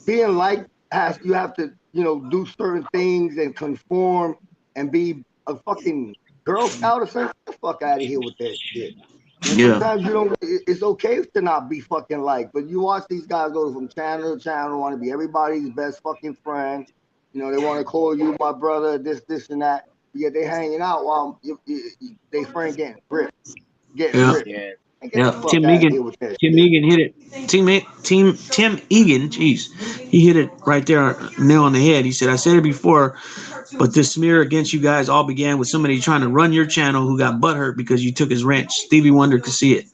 being liked has you have to do certain things and conform and be a fucking Girl Scout or something. Get the fuck out of here with that shit. And Yeah. sometimes you don't. It's okay to not be fucking liked, but you watch these guys go from channel to channel, want to be everybody's best fucking friend. You know, they want to call you my brother, this, and that. Yet they hanging out while they friend getting Yeah. ripped. Yeah. And get Yeah. the fuck Tim out of Egan. here with that Tim shit. Egan hit it. Tim Egan. Jeez, he hit it right there, nail on the head. He said, "I said it before, but this smear against you guys all began with somebody trying to run your channel who got butthurt because you took his wrench. Stevie Wonder could see it.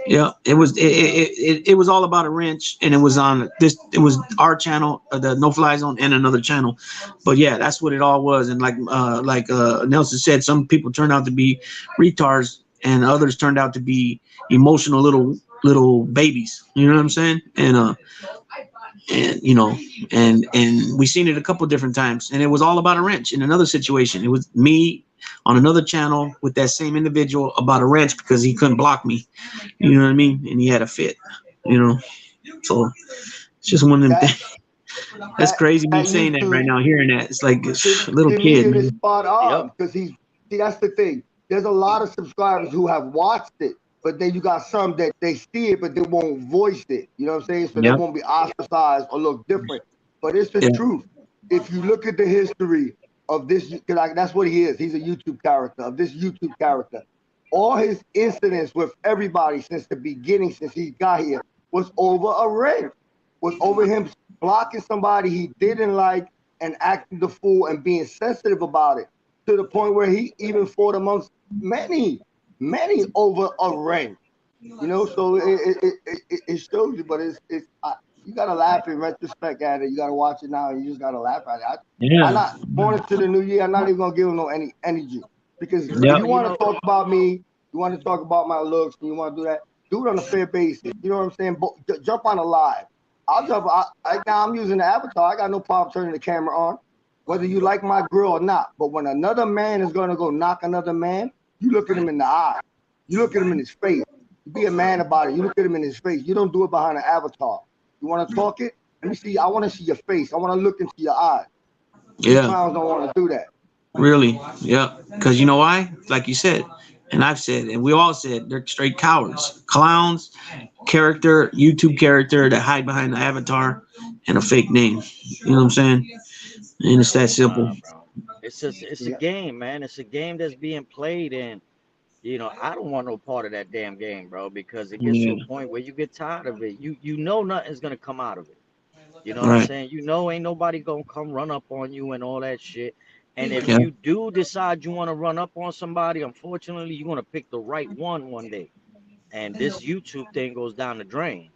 Yeah, it was all about a wrench, and it was on this. It was our channel, the No Fly Zone, and another channel. But yeah, that's what it all was. And like Nelson said, some people turned out to be retards, and others turned out to be emotional little babies. You know what I'm saying? And you know, and we seen it a couple different times, and it was all about a wrench. In another situation, it was me on another channel with that same individual about a wrench because he couldn't block me. You know what I mean? And he had a fit. You know, so it's just one of them That things. That's crazy me that saying that right YouTube now, hearing that. It's like a little Tim kid, Egan is man. spot Yep. on because see that's the thing. There's a lot of subscribers who have watched it, but then you got some that they see it but they won't voice it. You know what I'm saying? So they Yep. won't be ostracized or look different. But it's the Yeah. truth. If you look at the history of this, because that's what he is. He's a YouTube character of this YouTube character. All his incidents with everybody since the beginning, since he got here, was over a wrench. Was over him blocking somebody he didn't like and acting the fool and being sensitive about it to the point where he even fought amongst many over a wrench. You know, so it shows you, but you gotta laugh in retrospect at it. You gotta watch it now, and you just gotta laugh at it. I'm Yeah. not going into the new year. I'm not even gonna give him no any energy because if Yep. you want to talk about me, you want to talk about my looks, and you want to do it on a fair basis. You know what I'm saying? Jump on a live. I'll jump. Now I'm using the avatar. I got no problem turning the camera on, whether you like my grill or not. But when another man is gonna go knock another man, you look at him in the eye. You look at him in his face. You be a man about it. You look at him in his face. You don't do it behind an avatar. You want to talk it? Let me see. I want to see your face. I want to look into your eyes. These Yeah. clowns don't want to do that. Really. Yeah. Because you know why? Like you said, and I've said, and we all said, they're straight cowards, clowns, YouTube character that hide behind the avatar and a fake name. You know what I'm saying? And it's that simple. Nah, bro. It's a Yeah. game, man. It's a game that's being played, and I don't want no part of that damn game, bro, because it gets to Yeah. a point where you get tired of it. You know nothing's gonna come out of it. You know what I'm Right. saying? You know ain't nobody gonna come run up on you and all that shit. And if Yeah. you do decide you want to run up on somebody, unfortunately, you're gonna pick the right one day. And this YouTube thing goes down the drain.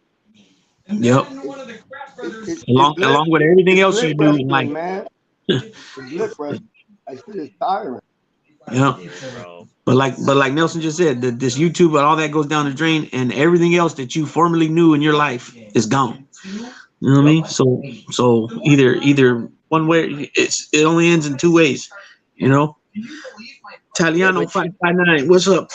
Yep. It's Along with everything it's else lip you do in life. wrestling, man. It's lip wrestling. That shit is tiring. Yeah. Yeah, bro. But like Nelson just said, this YouTube and all that goes down the drain, and everything else that you formerly knew in your life is gone. You know what I Yep. mean? So either one way, it only ends in two ways. You know. Yeah, Italiano but 559. What's up?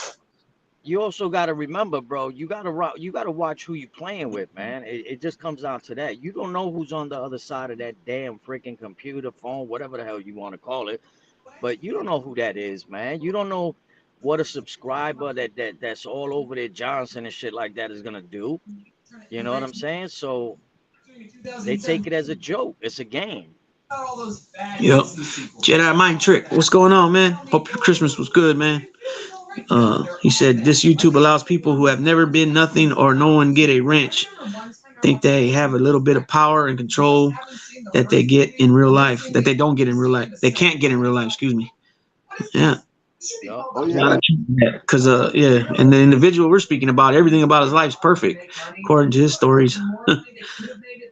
you also got to remember, bro. You got to watch who you playing with, man. It just comes down to that. You don't know who's on the other side of that damn freaking computer, phone, whatever the hell you want to call it. But you don't know who that is, man. You don't know what a subscriber that's all over there Johnson and shit like that is gonna do. You know what I'm saying? So they take it as a joke. It's a game. Yep. Jedi Mind Trick. What's going on, man? Hope your Christmas was good, man. He said this YouTube allows people who have never been nothing or no one get a wrench. Think they have a little bit of power and control that they get in real life, that they don't get in real life. They can't get in real life, excuse me. Yeah. Yep. Oh yeah. Because yeah, and the individual we're speaking about, everything about his life's perfect, according to his stories.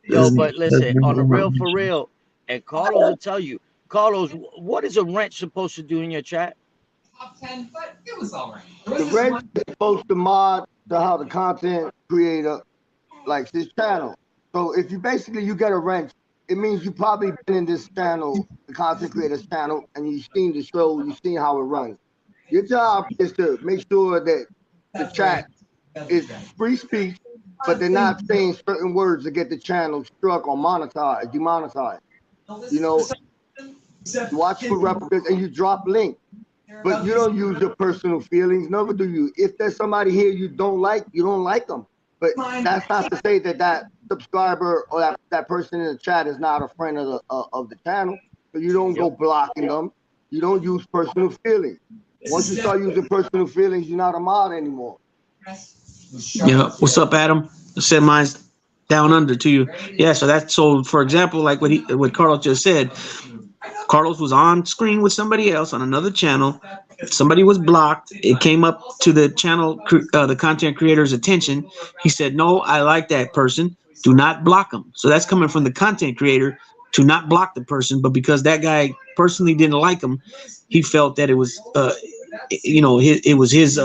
Yo, but listen, on the real for real, and Carlos will tell you, Carlos, what is a wrench supposed to do in your chat? The wrench is supposed to mod to how the content creator likes his channel. So if you basically you get a wrench, it means you probably been in this channel, the content creator's channel, and you've seen the show, you've seen how it runs. Your job is to make sure that the chat is free speech, but they're not saying certain words to get the channel struck or monetized, demonetized. You know, you watch for replicas and you drop links, but you don't use your personal feelings. Never do you. If there's somebody here you don't like them. But that's not to say that that subscriber or that person in the chat is not a friend of the channel. So you don't go blocking them. You don't use personal feelings. Once you start using personal feelings, you're not a mod anymore. Yeah. What's up, Adam? I said mine's down under to you. Yeah. So that's so. For example, like what Carlos just said, Carlos was on screen with somebody else on another channel. Somebody was blocked. It came up to the channel, the content creator's attention. He said, "No, I like that person. Do not block them." So that's coming from the content creator to not block the person, but because that guy personally didn't like him, he felt that it was, it was his.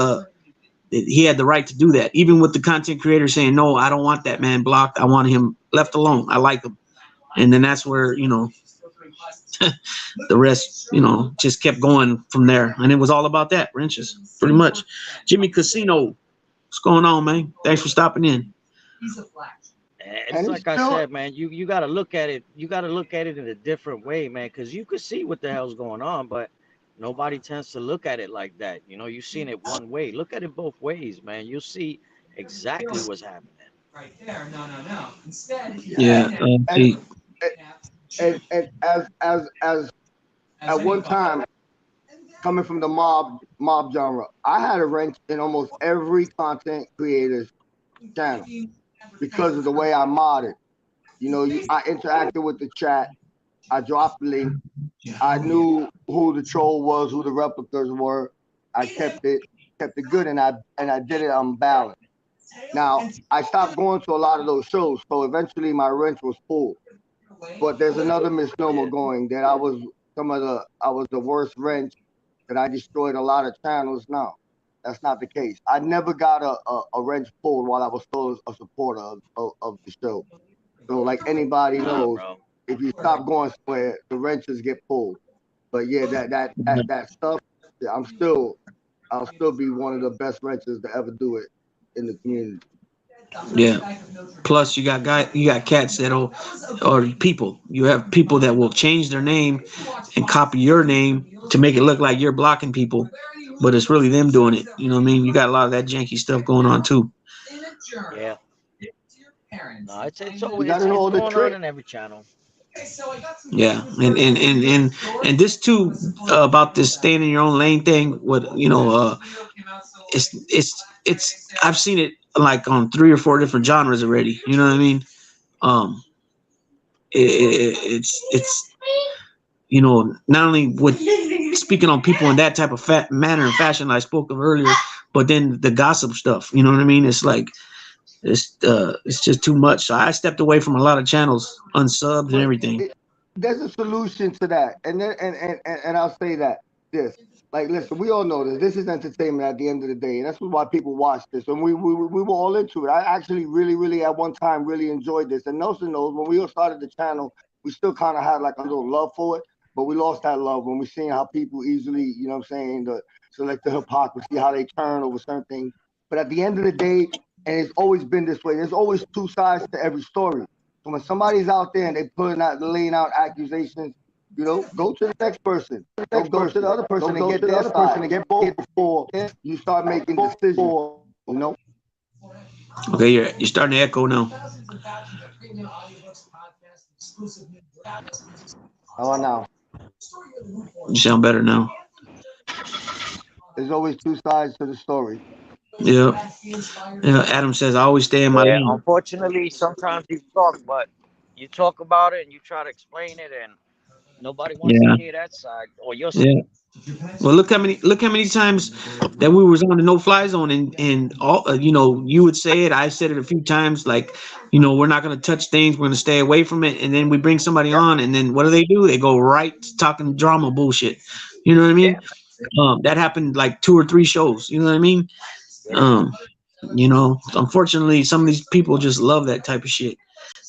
He had the right to do that, even with the content creator saying, "No, I don't want that man blocked. I want him left alone. I like him." And then that's where the rest, just kept going from there. And it was all about that, wrenches, pretty much. Jimmy Casino, what's going on, man? Thanks for stopping in. It's like I said, man, you got to look at it. You got to look at it in a different way, man, because you could see what the hell's going on, but nobody tends to look at it like that. You've seen it one way. Look at it both ways, man. You'll see exactly what's happening. Right there. No. Instead, yeah. And as at one time, coming from the mob genre, I had a wrench in almost every content creator's channel because of the way I modded. I interacted with the chat. I dropped links. I knew who the troll was, who the replicas were. I kept it good, and I did it unbalanced. Now I stopped going to a lot of those shows, so eventually my wrench was full. But there's another misnomer going that I was the worst wrench, that I destroyed a lot of channels. No, that's not the case. I never got a wrench pulled while I was still a supporter of the show. So like anybody knows, if you stop going somewhere, the wrenches get pulled. But yeah, that stuff, yeah, I'll still be one of the best wrenches to ever do it in the community. Yeah. Plus, you got cats or people. You have people that will change their name and copy your name to make it look like you're blocking people, but it's really them doing it. You know what I mean? You got a lot of that janky stuff going on too. Yeah. No, it's going on in every channel. Yeah, and this too, about this staying in your own lane thing. It's I've seen it like on 3 or 4 different genres already. You know what I mean? It's not only with speaking on people in that type of manner and fashion I spoke of earlier, but then the gossip stuff. You know what I mean? It's like it's just too much. So I stepped away from a lot of channels, unsubbed and everything. There's a solution to that, and I'll say that this. Like, listen, we all know this. This is entertainment at the end of the day, and that's why people watch this. And we were all into it. I actually really at one time really enjoyed this. And Nelson knows when we all started the channel, we still kind of had like a little love for it, but we lost that love when we seen how people easily, you know what I'm saying, the hypocrisy, how they turn over certain things. But at the end of the day, and it's always been this way, there's always two sides to every story. So when somebody's out there and they're laying out accusations, You know, go to the next person. Don't go to the other person and get their side. And get both before you start making decisions. You know. Okay, you're starting to echo now. How about now? You sound better now. There's always two sides to the story. Yeah. Yeah. Adam says I always stay in my Yeah, lane. unfortunately, sometimes you talk, but you talk about it and you try to explain it, and nobody wants to Yeah. hear that side or your side. Yeah. Well, look how many times that we was on the no-fly zone, and all you know, you would say it. I said it a few times, like, you know, we're not going to touch things. We're going to stay away from it. And then we bring somebody Yep. on, and then what do? They go right to talking drama bullshit. You know what I Yeah. mean? That happened like 2 or 3 shows. You know what I mean? Yeah. Um, you know, unfortunately, some of these people just love that type of shit.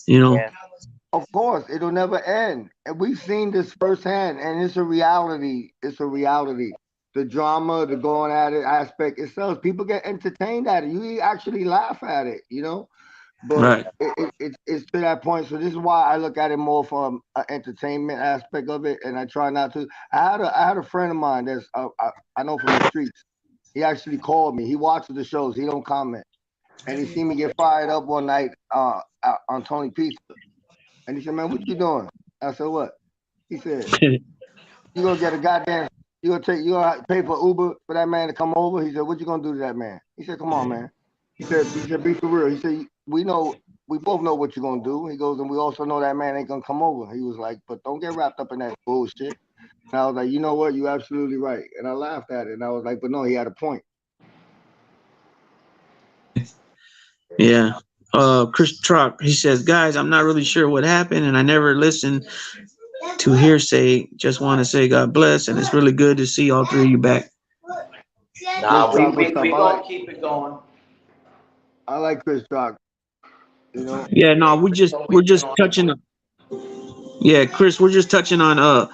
You know? Yeah. Of course, it'll never end. And we've seen this firsthand, and it's a reality. It's a reality. The drama, the going at it aspect itself, people get entertained at it. You actually laugh at it, you know? But Right. it's to that point. So this is why I look at it more from an entertainment aspect of it, and I try not to. I had a friend of mine that's I know from the streets. He actually called me. He watches the shows. He don't comment, and he seen me get fired up one night on Tony Pizza, and he said, "Man, what you doing?" I said, "What?" He said, "You gonna get a goddamn. You gonna pay for Uber for that man to come over?" He said, "What you gonna do to that man?" He said, "Come on, man." He said, "Be for real." He said, we both know what you're gonna do. He goes, and we also know that man ain't gonna come over. He was like, "But don't get wrapped up in that bullshit." And I was like, "You know what? You're absolutely right." And I laughed at it, and I was like, "But no, he had a point." Yeah. Chris Truck, he says, guys, I'm not really sure what happened, and I never listened to hearsay. Just want to say God bless, and it's really good to see all 3 of you back. Chris Nah, we Rock, what's we up? we gonna keep it going. I like Chris Rock. You know, Yeah, no, Yeah, Chris we're always been just on the touching. point. Yeah, Chris, we're just touching on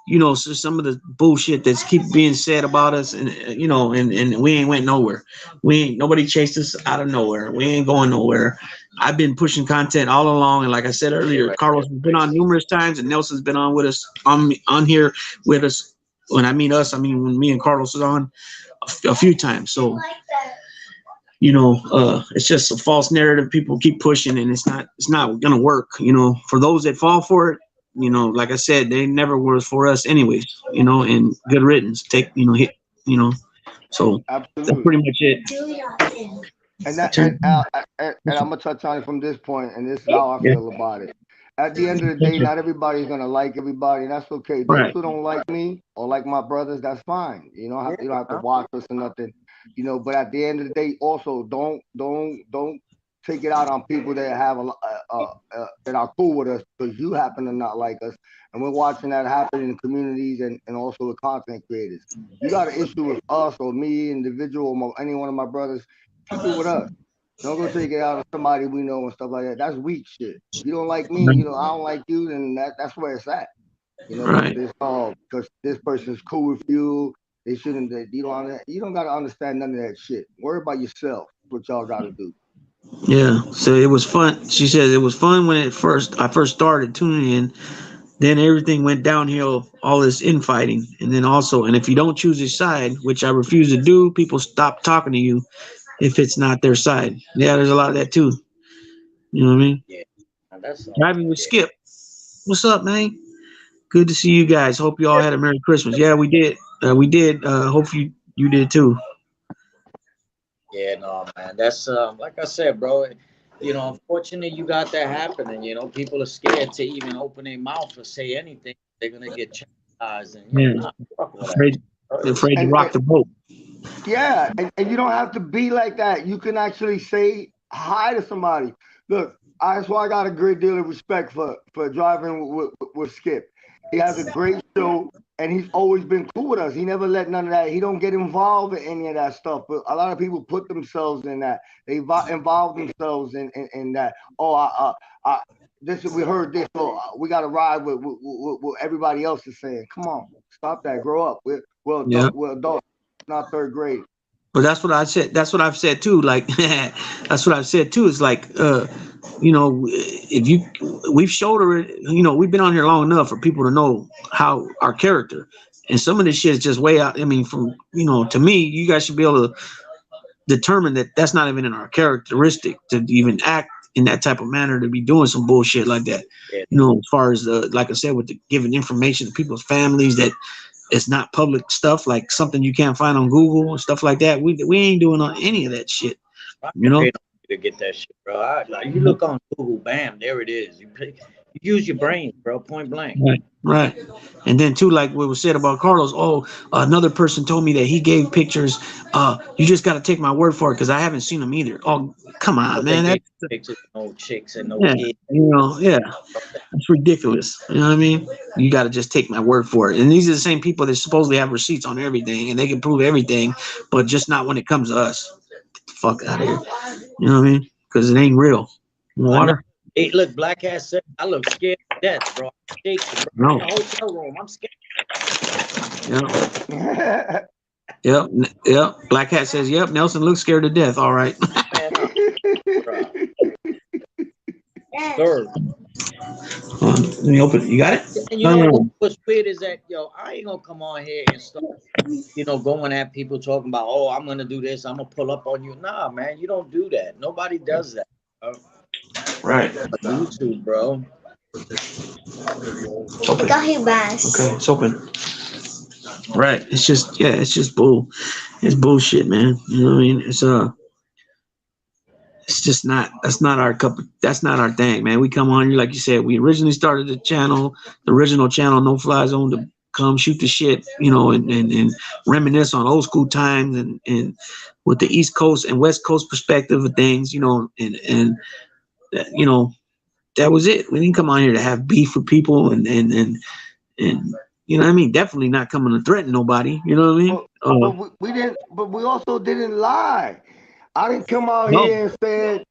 you know, so some of the bullshit that's keep being said about us, and you know, and we ain't went nowhere. We ain't nobody chased us out of nowhere. We ain't going nowhere. I've been pushing content all along, and like I said earlier, Right, Carlos has been on numerous times, and Nelson's been on with us on here with us. When I mean us, I mean when me and Carlos was on a few times. So you know, it's just a false narrative people keep pushing, and it's not gonna work. You know, for those that fall for it, you know, like I said, they never was for us anyways. You know, and good riddance. Take, you know, hit, you know. So that's absolutely. pretty much it. And that Turn. and I'm gonna touch on it from this point, and this is how I Yeah. feel about it. At the end of the day, not everybody's gonna like everybody, and that's okay. Those Right. who don't like me or like my brothers, that's fine. Yeah. You don't have to Huh? watch us or nothing. But at the end of the day, also don't take it out on people that have that are cool with us because you happen to not like us, and we're watching that happen in the communities and also with content creators. You got an issue with us or me, individual, or any one of my brothers, keep it with us. Don't go take it out on somebody we know and stuff like that. That's weak shit. You don't like me, I don't like you, then that's where it's at. But Right. this because this person's cool with you. They shouldn't. You don't gotta understand none of that shit. Worry about yourself. What y'all gotta do. Yeah. So it was fun. She says it was fun when I first started tuning in. Then everything went downhill, all this infighting. And then also, and if you don't choose a side, which I refuse to do, people stop talking to you if it's not their side. Yeah, there's a lot of that too. You know what I mean? Yeah. And that's Driving with yeah. Skip. What's up, man? Good to see you guys. Hope you all had a Merry Christmas. Yeah, we did. We did. Hope you did too. Yeah, no, man. That's like I said, bro. Unfortunately, you got that happening. People are scared to even open their mouth or say anything. They're gonna get chastised, and Yeah, nah, fuck all that. afraid It's- afraid to And, rock the boat. yeah, and you don't have to be like that. You can actually say hi to somebody. Look, that's why I got a great deal of respect for driving with Skip. He has a great show, and he's always been cool with us. He never let none of that. He don't get involved in any of that stuff. But a lot of people put themselves in that. They involve themselves in that. Oh, I this we heard this. So we got to ride with what everybody else is saying. Come on, stop that. Grow up. We're Yeah, adults, not third grade. But that's what I said. That's what I've said too. Like that's what I've said too. Is like you know, if you we've showed her, you know, we've been on here long enough for people to know how our character. And some of this shit is just way out. I mean, from you know, to me, you guys should be able to determine that that's not even in our characteristic to even act in that type of manner, to be doing some bullshit like that. Yeah. You know, as far as like I said, with the giving information to people's families that it's not public stuff, like something you can't find on Google and stuff like that. We ain't doing any of that shit. I You know. paid to get that shit, bro. Like, you look on Google, bam, there it is. You use your brain, bro, point blank. Right, right. And then too, like what was said about Carlos. Oh, another person told me that he gave pictures. You just got to take my word for it because I haven't seen them either. Oh, come on, But man. they That's gave pictures of no chicks and no yeah, kids. you know, yeah. That's ridiculous. You know what I mean? You got to just take my word for it. And these are the same people that supposedly have receipts on everything and they can prove everything, but just not when it comes to us. Get the fuck out of here. You know what I mean? Because it ain't real. Water. Hey, look, Black Ass said, I look scared to death, bro. I'm shaking, bro. No. In the hotel room, I'm scared. Yep. Yep. Yep. Black Hat says, yep. Nelson looks scared to death. All right. Man, bro. Sir. Let me open it. You got it? And you know what's weird is that, yo, I ain't gonna come on here and start, you know, going at people talking about, oh, I'm gonna do this, I'm gonna pull up on you. Nah, man, you don't do that. Nobody does that. Bro. Right. YouTube, bro. Got him bass. Okay, it's open. Right. It's just it's just it's bullshit, man. You know what I mean? It's just not, that's not our that's not our thing, man. We come on here, like you said, we originally started the channel, the original channel, NoFlyZone, to come shoot the shit, you know, and reminisce on old school times and with the East Coast and West Coast perspective of things, you know, and you know, that was it. We didn't come on here to have beef with people and you know what I mean? Definitely not coming to threaten nobody. You know what I mean? But we didn't. But we also didn't lie. I didn't come out here and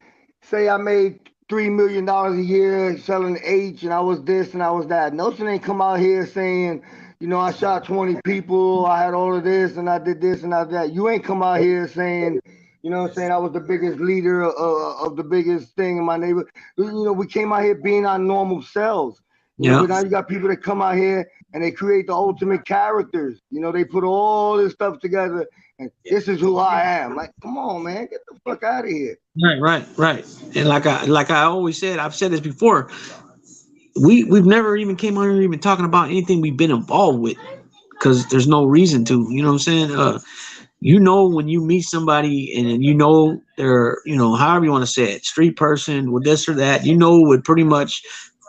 say I made $3 million a year selling H and I was this and I was that. Nelson ain't come out here saying, you know, I shot 20 people, I had all of this and I did this and I did that. You ain't come out here saying, you know what I'm saying, I was the biggest leader of the biggest thing in my neighborhood. You know, we came out here being our normal selves. You know, but now you got people that come out here and they create the ultimate characters. You know, they put all this stuff together and this is who I am. Like, come on, man, get the fuck out of here. Right. And like I always said, I've said this before. We've never even came on here even talking about anything we've been involved with because there's no reason to. You know what I'm saying? You know, when you meet somebody and you know they're, you know, however you want to say it, street person with this or that, you know, with pretty much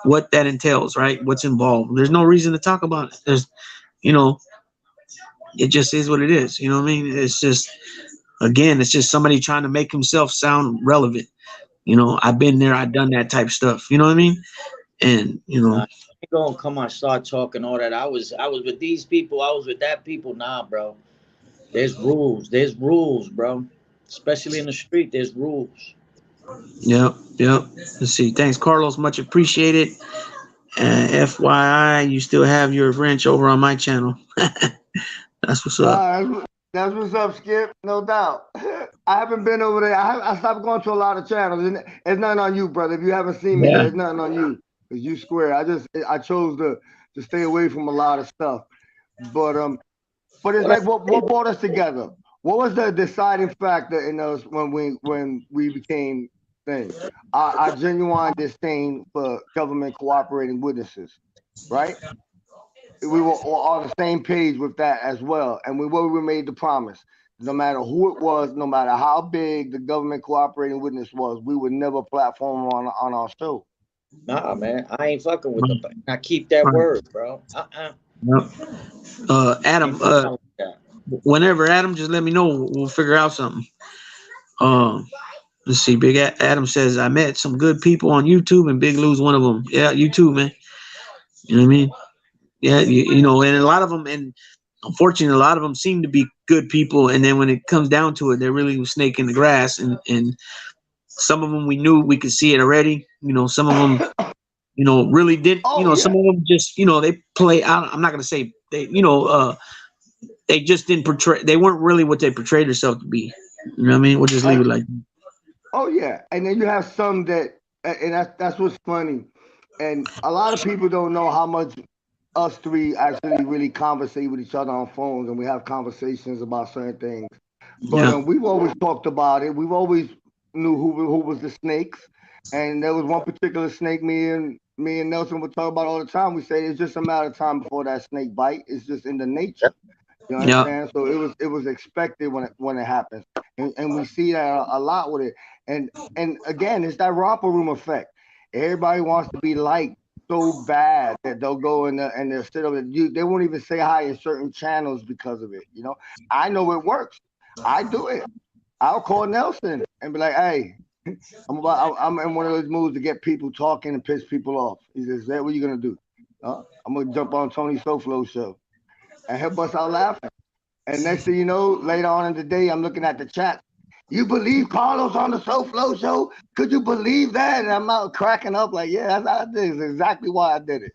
what that entails, right? What's involved. There's no reason to talk about it. There's, you know, it just is what it is. You know what I mean? It's just, again, it's just somebody trying to make himself sound relevant. You know, I've been there, I've done that type stuff. You know what I mean? And you know, I ain't gonna come on, start talking all that. I was with these people, I was with that people. Nah, bro. There's rules, bro. Especially in the street, there's rules. Yep. Let's see. Thanks, Carlos. Much appreciated. FYI, you still have your wrench over on my channel. That's what's up. That's what's up, Skip. No doubt. I haven't been over there. I stopped going to a lot of channels. And it's nothing on you, brother. If you haven't seen me, there's nothing on you. Cause you square. I chose to stay away from a lot of stuff. But it's like what brought us together? What was the deciding factor in us when we became things? Our genuine disdain for government cooperating witnesses, right? We were all on the same page with that as well. And we made the promise. No matter who it was, no matter how big the government cooperating witness was, we would never platform on our show. Nah, man, I ain't fucking with them. I keep that word, bro. Adam, whenever Adam, just let me know. We'll figure out something. Let's see. Big Adam says, I met some good people on YouTube and Big Lou's one of them. Yeah, you too, man. You know what I mean? Yeah, you know, and a lot of them, and unfortunately, a lot of them seem to be good people. And then when it comes down to it, they're really a snake in the grass. And some of them we knew, we could see it already. You know, some of them, you know, really didn't. You know, some of them just, you know, they play out. I'm not gonna say they, you know, they just didn't portray. They weren't really what they portrayed themselves to be. You know what I mean? We'll just leave it like. Oh yeah, and then you have some that, and that's what's funny, and a lot of people don't know how much us three actually really conversate with each other on phones, and we have conversations about certain things. But Yeah. we've always talked about it. We've always knew who was the snakes, and there was one particular snake me and Nelson would talk about all the time. We say it's just a matter of time before that snake bite. It's just in the nature. You Yeah. understand? So it was expected when it happens, and we see that a lot with it. And again, it's that romper room effect. Everybody wants to be liked so bad that they'll go in there and they'll sit over. They won't even say hi in certain channels because of it. I know it works. I do it. I'll call Nelson and be like, "Hey, I'm in one of those moods to get people talking and piss people off." He says, "Is that what you're gonna do?" I'm gonna jump on Tony SoFlo show and he'll bust out laughing. And next thing you know, later on in the day, I'm looking at the chat. You believe Carlos on the SoFlo show? Could you believe that? And I'm out cracking up like, yeah, that's how I did. It's exactly why I did it.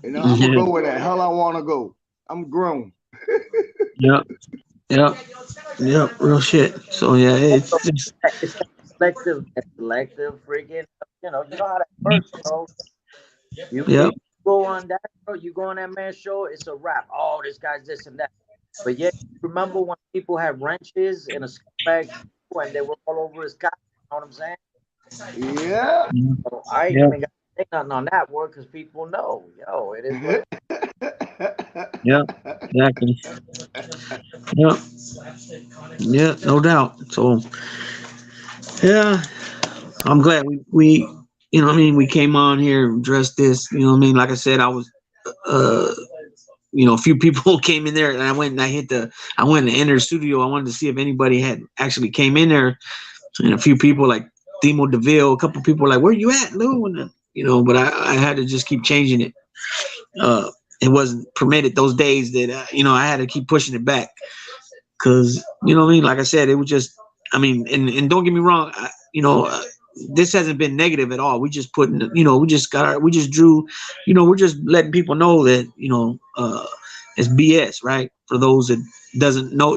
I'm gonna go where the hell I want to go. I'm grown. Yep. Yep. Yep. Real shit. So yeah, it's It's selective freaking. You know how that works, bro. You yep. go on that, bro. You go on that man's show, it's a wrap. Oh, this guy's this and that. But yet, remember when people had wrenches in a scumbag shoe and they were all over his cock? You know what I'm saying? Yeah. So I ain't Yep. even got to say nothing on that word because people know. Yo, it is what it Yep. Exactly. Yep. Yeah. No doubt. So yeah, I'm glad we you know what I mean, we came on here and addressed this. You know what I mean. Like I said, I was uh a few people came in there, and I went and I went and entered the studio. I wanted to see if anybody had actually came in there, and a few people like Themo DeVille, a couple people were like, "Where you at, Lou?" And but I had to just keep changing it. It wasn't permitted those days that I had to keep pushing it back because you know what I mean. Like I said, it was just and don't get me wrong, this hasn't been negative at all. We just we just drew, we're just letting people know that it's BS, right? For those that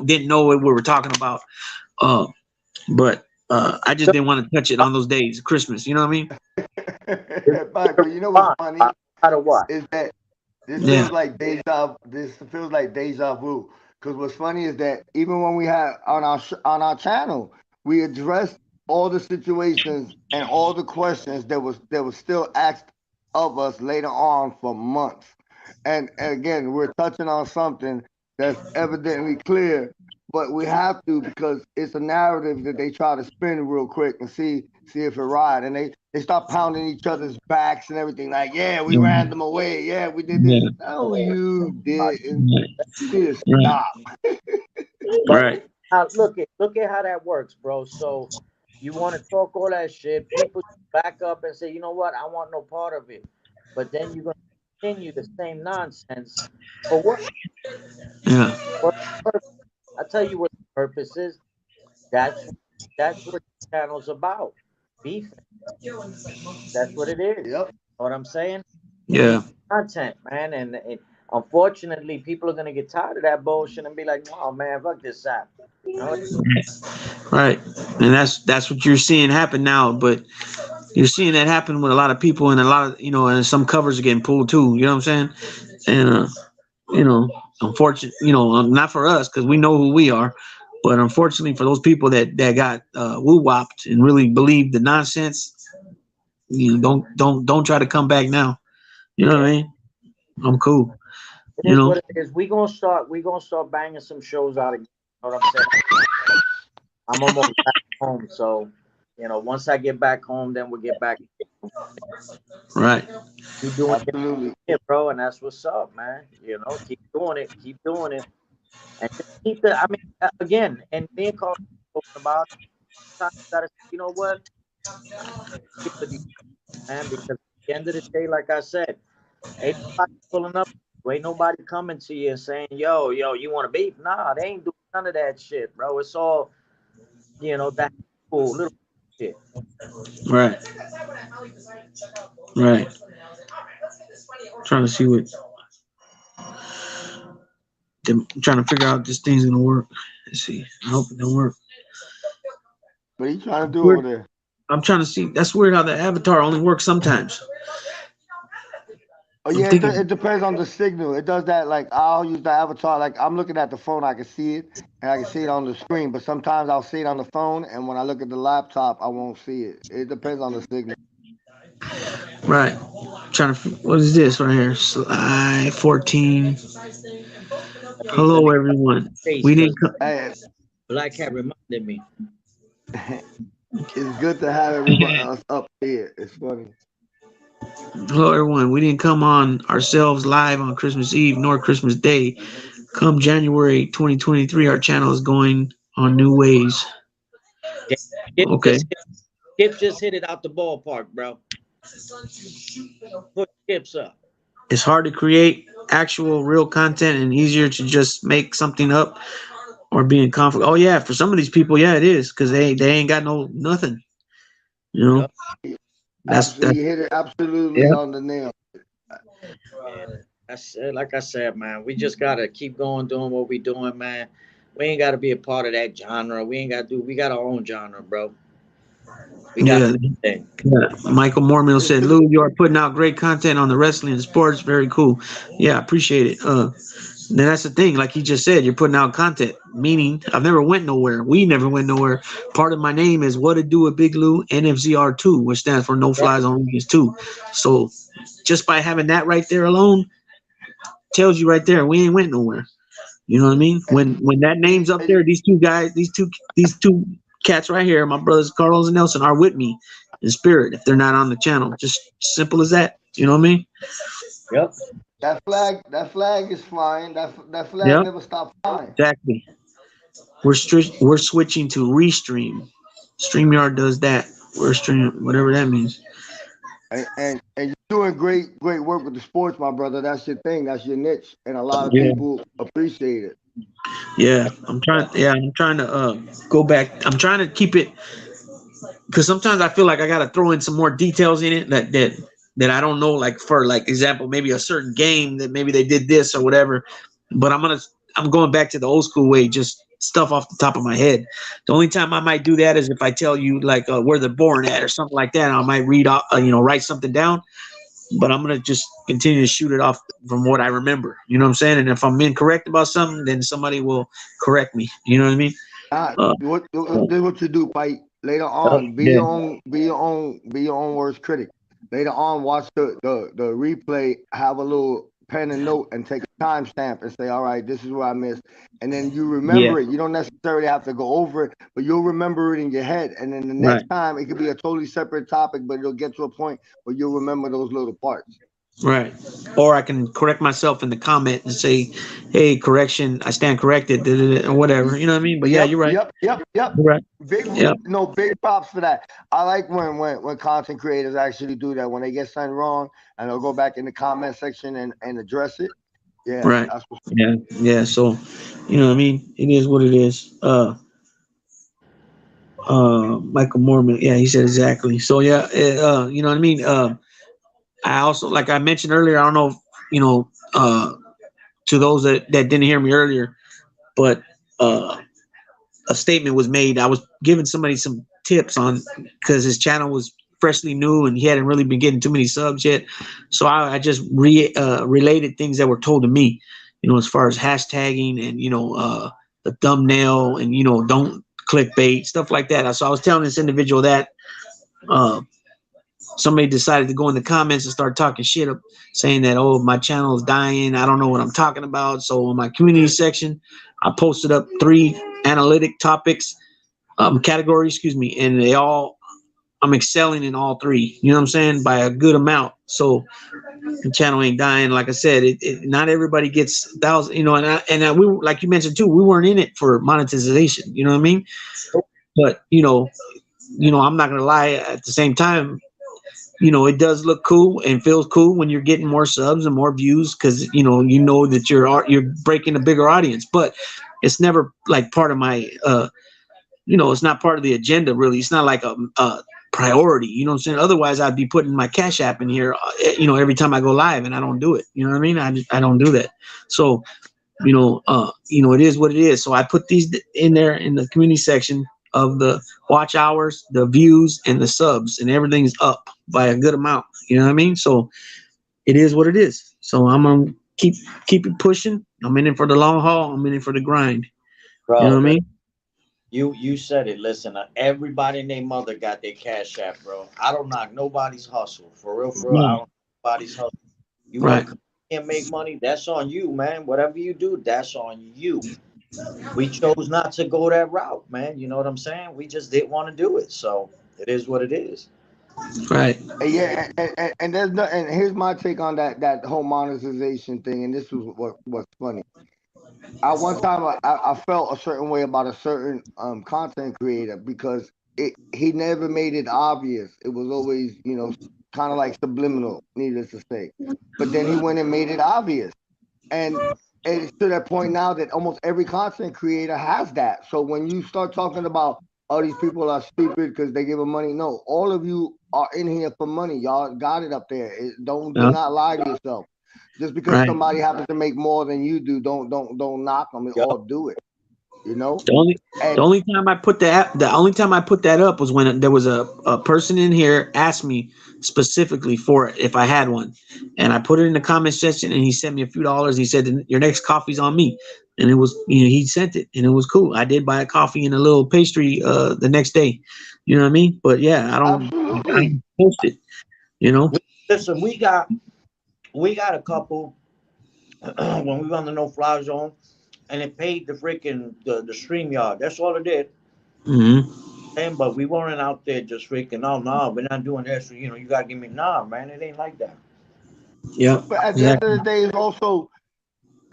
didn't know what we were talking about. But I just didn't want to touch it on those days, Christmas. You know what I mean? is. But you know what's funny Out of what? is that this Yeah. feels like deja. This feels like deja vu. Because what's funny is that even when we had on our channel, we addressed all the situations and all the questions that was still asked of us later on for months. And again, we're touching on something that's evidently clear, but we have to because it's a narrative that they try to spin real quick and see if it ride. And they start pounding each other's backs and everything like, yeah, we ran them away. Yeah, we did this. Yeah. No, you didn't. You need to Right. stop. But Right. look at how that works, bro. So you want to talk all that shit, people back up and say, you know what, I want no part of it. But then you're gonna continue the same nonsense. For what? Yeah. What purpose? I tell you what the purpose is. That's that's what the channel's about. Beefing. That's what it is. Yep. Know what I'm saying? It Yeah. needs content, man. And unfortunately, people are gonna get tired of that bullshit and be like, "Oh man, fuck this app." You know? Right. And that's what you're seeing happen now. But you're seeing that happen with a lot of people, and a lot of and some covers are getting pulled too. You know what I'm saying? And unfortunately, not for us because we know who we are, but unfortunately for those people that got woo wopped and really believe the nonsense, don't try to come back now. You know what I mean? I'm cool. It is what it is. We gonna start banging some shows out again. You know what I'm saying? I'm almost back home, so once I get back home, then we'll get back. Right. You doing Absolutely. it, bro, and that's what's up, man. Keep doing it, and just keep the. I mean, again, and me and Carl talking about it, sometimes you gotta. You know what? Stick with you, man, because at the end of the day, like I said, ain't nobody pulling up. Ain't nobody coming to you and saying, yo, you want to beef? Nah, they ain't doing none of that shit, bro. It's all, that cool little shit. Right. Right. Trying to see what. I'm trying to figure out if this thing's gonna work. Let's see. I hope it don't work. What are you trying to do Weird. over there? I'm trying to see. That's weird how the avatar only works sometimes. Oh I'm yeah, thinking. it depends on the signal. It does that. Like I'll use the avatar. Like I'm looking at the phone, I can see it, and I can see it on the screen. But sometimes I'll see it on the phone, and when I look at the laptop, I won't see it. It depends on the signal. Right. Trying to. What is this right here? Slide 14. I need to Hello, leave everyone. face We didn't. because Hey, Black Cat reminded me. it's good to have everybody else up here. It's funny. Hello, everyone. We didn't come on ourselves live on Christmas Eve nor Christmas Day. Come January 2023, our channel is going on new ways. Skip Okay. just hit, Skip just hit it out the ballpark, bro. Put Skips up. It's hard to create actual real content and easier to just make something up or be in conflict. Oh yeah, for some of these people, yeah, it is because they ain't got no nothing. You know, Yep. that's Absolutely, you hit it absolutely yeah. on the nail. And that's like I said, man. We just gotta keep going doing what we doing, man. We ain't gotta be a part of that genre. We ain't gotta do. We got our own genre, bro. We got Yeah, our own thing. yeah. Michael Mormill said, "Lou, you are putting out great content on the wrestling and sports. Very cool. Yeah, I appreciate it. Then that's the thing. Like he just said, you're putting out content. Meaning, I've never went nowhere. We never went nowhere. Part of my name is What to Do with Big Lou NFZR2, which stands for No Right. Flies on Rican's 2. So just by having that right there alone tells you right there we ain't went nowhere. You know what I mean? When that name's up there, these two guys, these two cats right here, my brothers Carlos and Nelson, are with me in spirit. If they're not on the channel, just simple as that. You know what I mean? Yep. That flag is flying. That flag Yep, never stopped flying. exactly. We're switching to Restream. StreamYard does that. We're stream whatever that means. And you're doing great work with the sports, my brother. That's your thing. That's your niche, and a lot of Yeah, people appreciate it. yeah. I'm trying. Yeah, I'm trying to go back. I'm trying to keep it because sometimes I feel like I got to throw in some more details in it that I don't know. Like for like example, maybe a certain game that maybe they did this or whatever. But I'm going back to the old school way, just stuff off the top of my head. The only time I might do that is if I tell you like where they're born at or something like that. I might read off, write something down. But I'm gonna just continue to shoot it off from what I remember. You know what I'm saying? And if I'm incorrect about something, then somebody will correct me. You know what I mean? Uh, This is what you do, fight. Later on, yeah, be your own worst critic. Later on, watch the replay, have a little pen and note, and take a timestamp and say, all right, this is where I missed. And then you yeah, remember it. You don't necessarily have to go over it, but you'll remember it in your head. And then the right. next time, it could be a totally separate topic, but it'll get to a point where you'll remember those little parts. Right. Or I can correct myself in the comment and say, hey, correction, I stand corrected, or whatever. You know what I mean? But yeah, you're right. Yep. You're right. Big Yep. big props for that. I like when content creators actually do that. When they get something wrong and they'll go back in the comment section and address it. Yeah, Right. that's what's Yeah. Yeah. So, you know what I mean? It is what it is. Michael Mormon. Yeah, he said exactly. So yeah, you know what I mean? I also, like I mentioned earlier, I don't know if, to those that didn't hear me earlier, but a statement was made. I was giving somebody some tips on because his channel was freshly new and he hadn't really been getting too many subs yet. So I just related things that were told to me, as far as hashtagging and, the thumbnail and, don't clickbait, stuff like that. So I was telling this individual that somebody decided to go in the comments and start talking shit up, saying that, oh, my channel is dying. I don't know what I'm talking about. So in my community section, I posted up 3 analytic topics, categories, excuse me, and I'm excelling in all 3. You know what I'm saying? By a good amount. So the channel ain't dying. Like I said, not everybody gets 1,000. And we, like you mentioned too, we weren't in it for monetization. You know what I mean? But I'm not gonna lie. At the same time, it does look cool and feels cool when you're getting more subs and more views because that you're breaking a bigger audience. But it's never like part of my it's not part of the agenda really. It's not like a priority. You know what I'm saying? Otherwise, I'd be putting my Cash App in here every time I go live, and I don't do it. You know what I mean? I don't do that. So it is what it is. So I put these in there in the community section of the watch hours, the views, and the subs, and everything's up by a good amount. You know what I mean? So it is what it is. So I'm gonna keep it pushing. I'm in it for the long haul. I'm in it for the grind. You know Bro, what I mean? you said it. Listen, everybody and their mother got their cash app, bro. I don't knock nobody's hustle. For real, for real. I No. don't knock nobody's hustle. You want Right. to come here and make money? That's on you, man. Whatever you do, that's on you. We chose not to go that route, man. You know what I'm saying? We just didn't want to do it. So it is what it is. Right. And yeah, and there's no, and here's my take on that whole monetization thing. And this was what's funny. I one time I felt a certain way about a certain content creator because he never made it obvious. It was always kind of like subliminal, needless to say. But then he went and made it obvious, and it's to that point now that almost every content creator has that. So when you start talking about these people are stupid because they give them money, no, all of you are in here for money. Y'all got it up there. Do Yeah. not lie to yourself. Just because Right. somebody happens to make more than you do, don't knock them Yep. or do it. The only And time I put that up was when there was a person in here asked me specifically for it if I had one, and I put it in the comment section, and he sent me a few dollars. He said, "Your next coffee's on me," and it was he sent it, and it was cool. I did buy a coffee and a little pastry the next day. You know what I mean? But yeah, I don't absolutely, post it. You know? Listen, we got a couple when we run the no fly zone, and it paid the freaking the stream yard. That's all it did. Mm-hmm. And but we weren't out there just freaking. Oh no, we're not doing this. You gotta give me nah, man. It ain't like that. Yeah. but at the end of Exactly. the day, it's also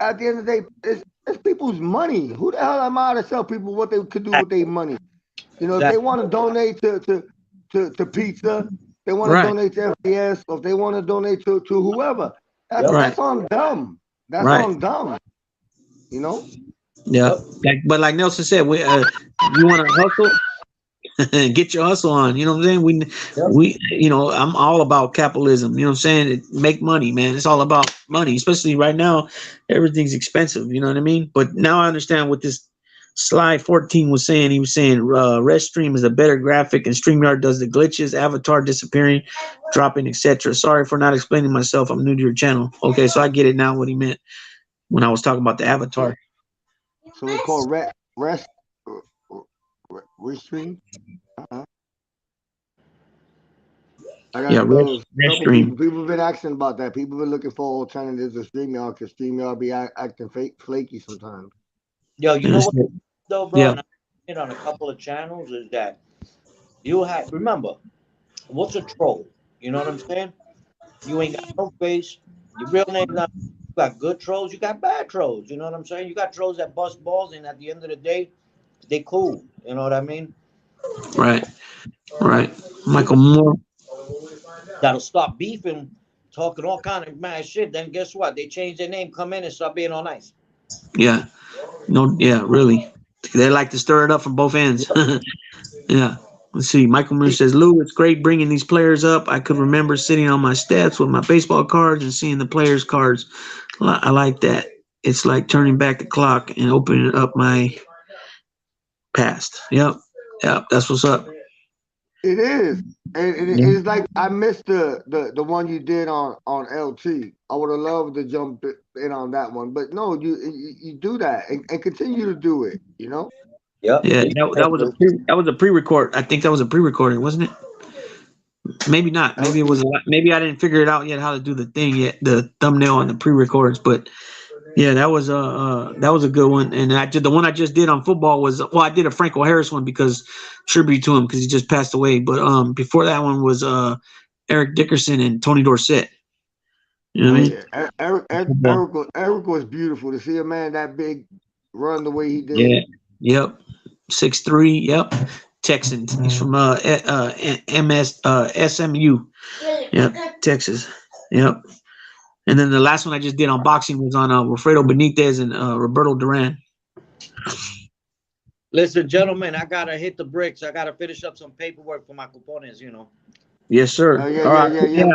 at the end of the day, it's people's money. Who the hell am I to tell people what they could do with their money? If they Exactly. want to donate to pizza, they want to Right. donate to FBS, or if they want to donate to whoever, that's Yep. Right. that's on them. That's Right. on them. You know. Yeah. Yep. But like Nelson said, you want to hustle. Get your hustle on. You know what I'm saying? Yep. I'm all about capitalism. You know what I'm saying? Make money, man. It's all about money, especially right now. Everything's expensive. You know what I mean? But now I understand what this Slide 14 was saying. He was saying Restream is a better graphic and StreamYard does the glitches, avatar disappearing, dropping, etc. Sorry for not explaining myself. I'm new to your channel. Okay, so I get it now what he meant when I was talking about the avatar. So it's called restream. Uh-huh. I Yeah, got those couple Restream. people have been asking about that. People been looking for alternatives to StreamYard because StreamYard be acting flaky sometimes. Yo, you know what though, bro? Yeah. And I did on a couple of channels is that remember what's a troll? You know what I'm saying? You ain't got no face. Your real name not. You got good trolls. You got bad trolls. You know what I'm saying? You got trolls that bust balls, and at the end of the day, they cool. You know what I mean? Right. Right. Michael Moore. That'll stop beefing, talking all kind of mad shit. Then guess what? They change their name, come in, and start being all nice. Yeah. No, yeah, really. They like to stir it up from both ends. Yeah. Let's see. Michael Moore says, Lou, it's great bringing these players up. I could remember sitting on my steps with my baseball cards and seeing the players' cards. I like that. It's like turning back the clock and opening up my past. Yep. Yep. That's what's up. It is. And it's like I missed the one you did on LT. I would have loved to jump in on that one, but no, you do that and continue to do it. Yep. Yeah, that was a pre-record. I think that was a pre-recording, wasn't it? Maybe not. Maybe it was. Maybe I didn't figure it out yet how to do the thing yet, the thumbnail and the pre-records. But yeah, that was a good one. And the one I just did on football was I did a Franco Harris one because tribute to him because he just passed away. But before that one was Eric Dickerson and Tony Dorsett. You know what I mean? Yeah. Eric was beautiful to see a man that big run the way he did. Yeah. Yep. 6'3". Yep. Texan. He's from SMU. Yep. Texas. Yep. And then the last one I just did on boxing was on Wilfredo Benitez and Roberto Duran. Listen, gentlemen, I gotta hit the bricks. I gotta finish up some paperwork for my cupones. Yes, sir. Yeah, All right. yeah.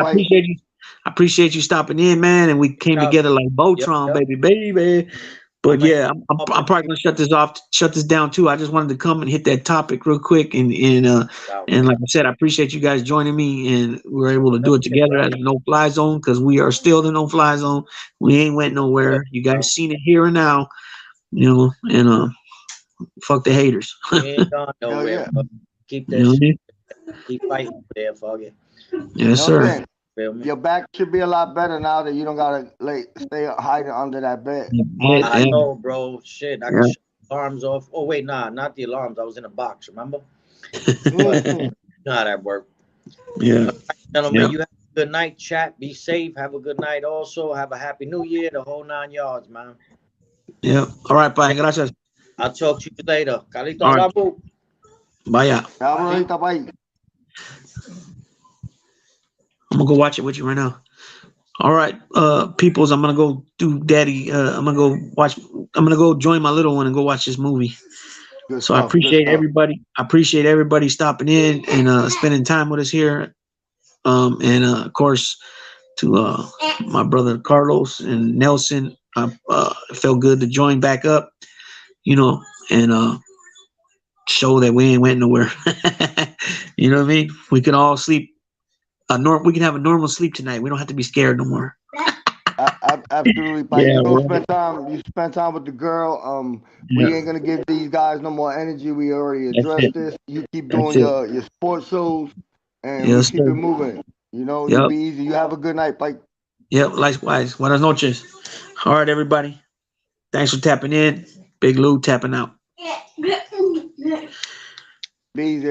I appreciate you stopping in, man. And we came together like Voltron, Yep. baby. But yeah, I'm probably gonna shut this down too. I just wanted to come and hit that topic real quick, and like I said, I appreciate you guys joining me, and we were able to do it together as a no-fly zone because we are still the no-fly zone. We ain't went nowhere. You guys seen it here and now, and fuck the haters. We ain't gone nowhere. yeah. But keep You know that what I mean? shit. Keep fighting there, fuck it. Yes, sir. Feel me? Your back should be a lot better now that you don't gotta stay hiding under that bed. I know, bro. Shit, I can shut the alarms off. Oh wait, nah, not the alarms. I was in a box. Remember? But you know how that worked. Yeah. All right, gentlemen, you have a good night. Chat. Be safe. Have a good night. Also, have a happy New Year. The whole 9 yards, man. Yeah. All right, bye. Gracias. I'll talk to you later. Carlito, All right. hablamos. Vaya. Bye. I'm gonna go watch it with you right now. All right, peoples. I'm gonna go do daddy. I'm gonna go join my little one and go watch this movie. Good So stuff, I appreciate everybody. I appreciate everybody stopping in and spending time with us here. And of course to my brother Carlos and Nelson. It felt good to join back up, and show that we ain't went nowhere. You know what I mean? We can all sleep. We can have a normal sleep tonight. We don't have to be scared no more. Absolutely, but Yeah, you spend time with the girl. We ain't gonna give these guys no more energy. We already addressed this. You keep doing your sports shows, and we keep it moving. You be easy. You have a good night, Pike. Yep, likewise. Buenas noches. All right, everybody. Thanks for tapping in. Big Lou tapping out. Be easy.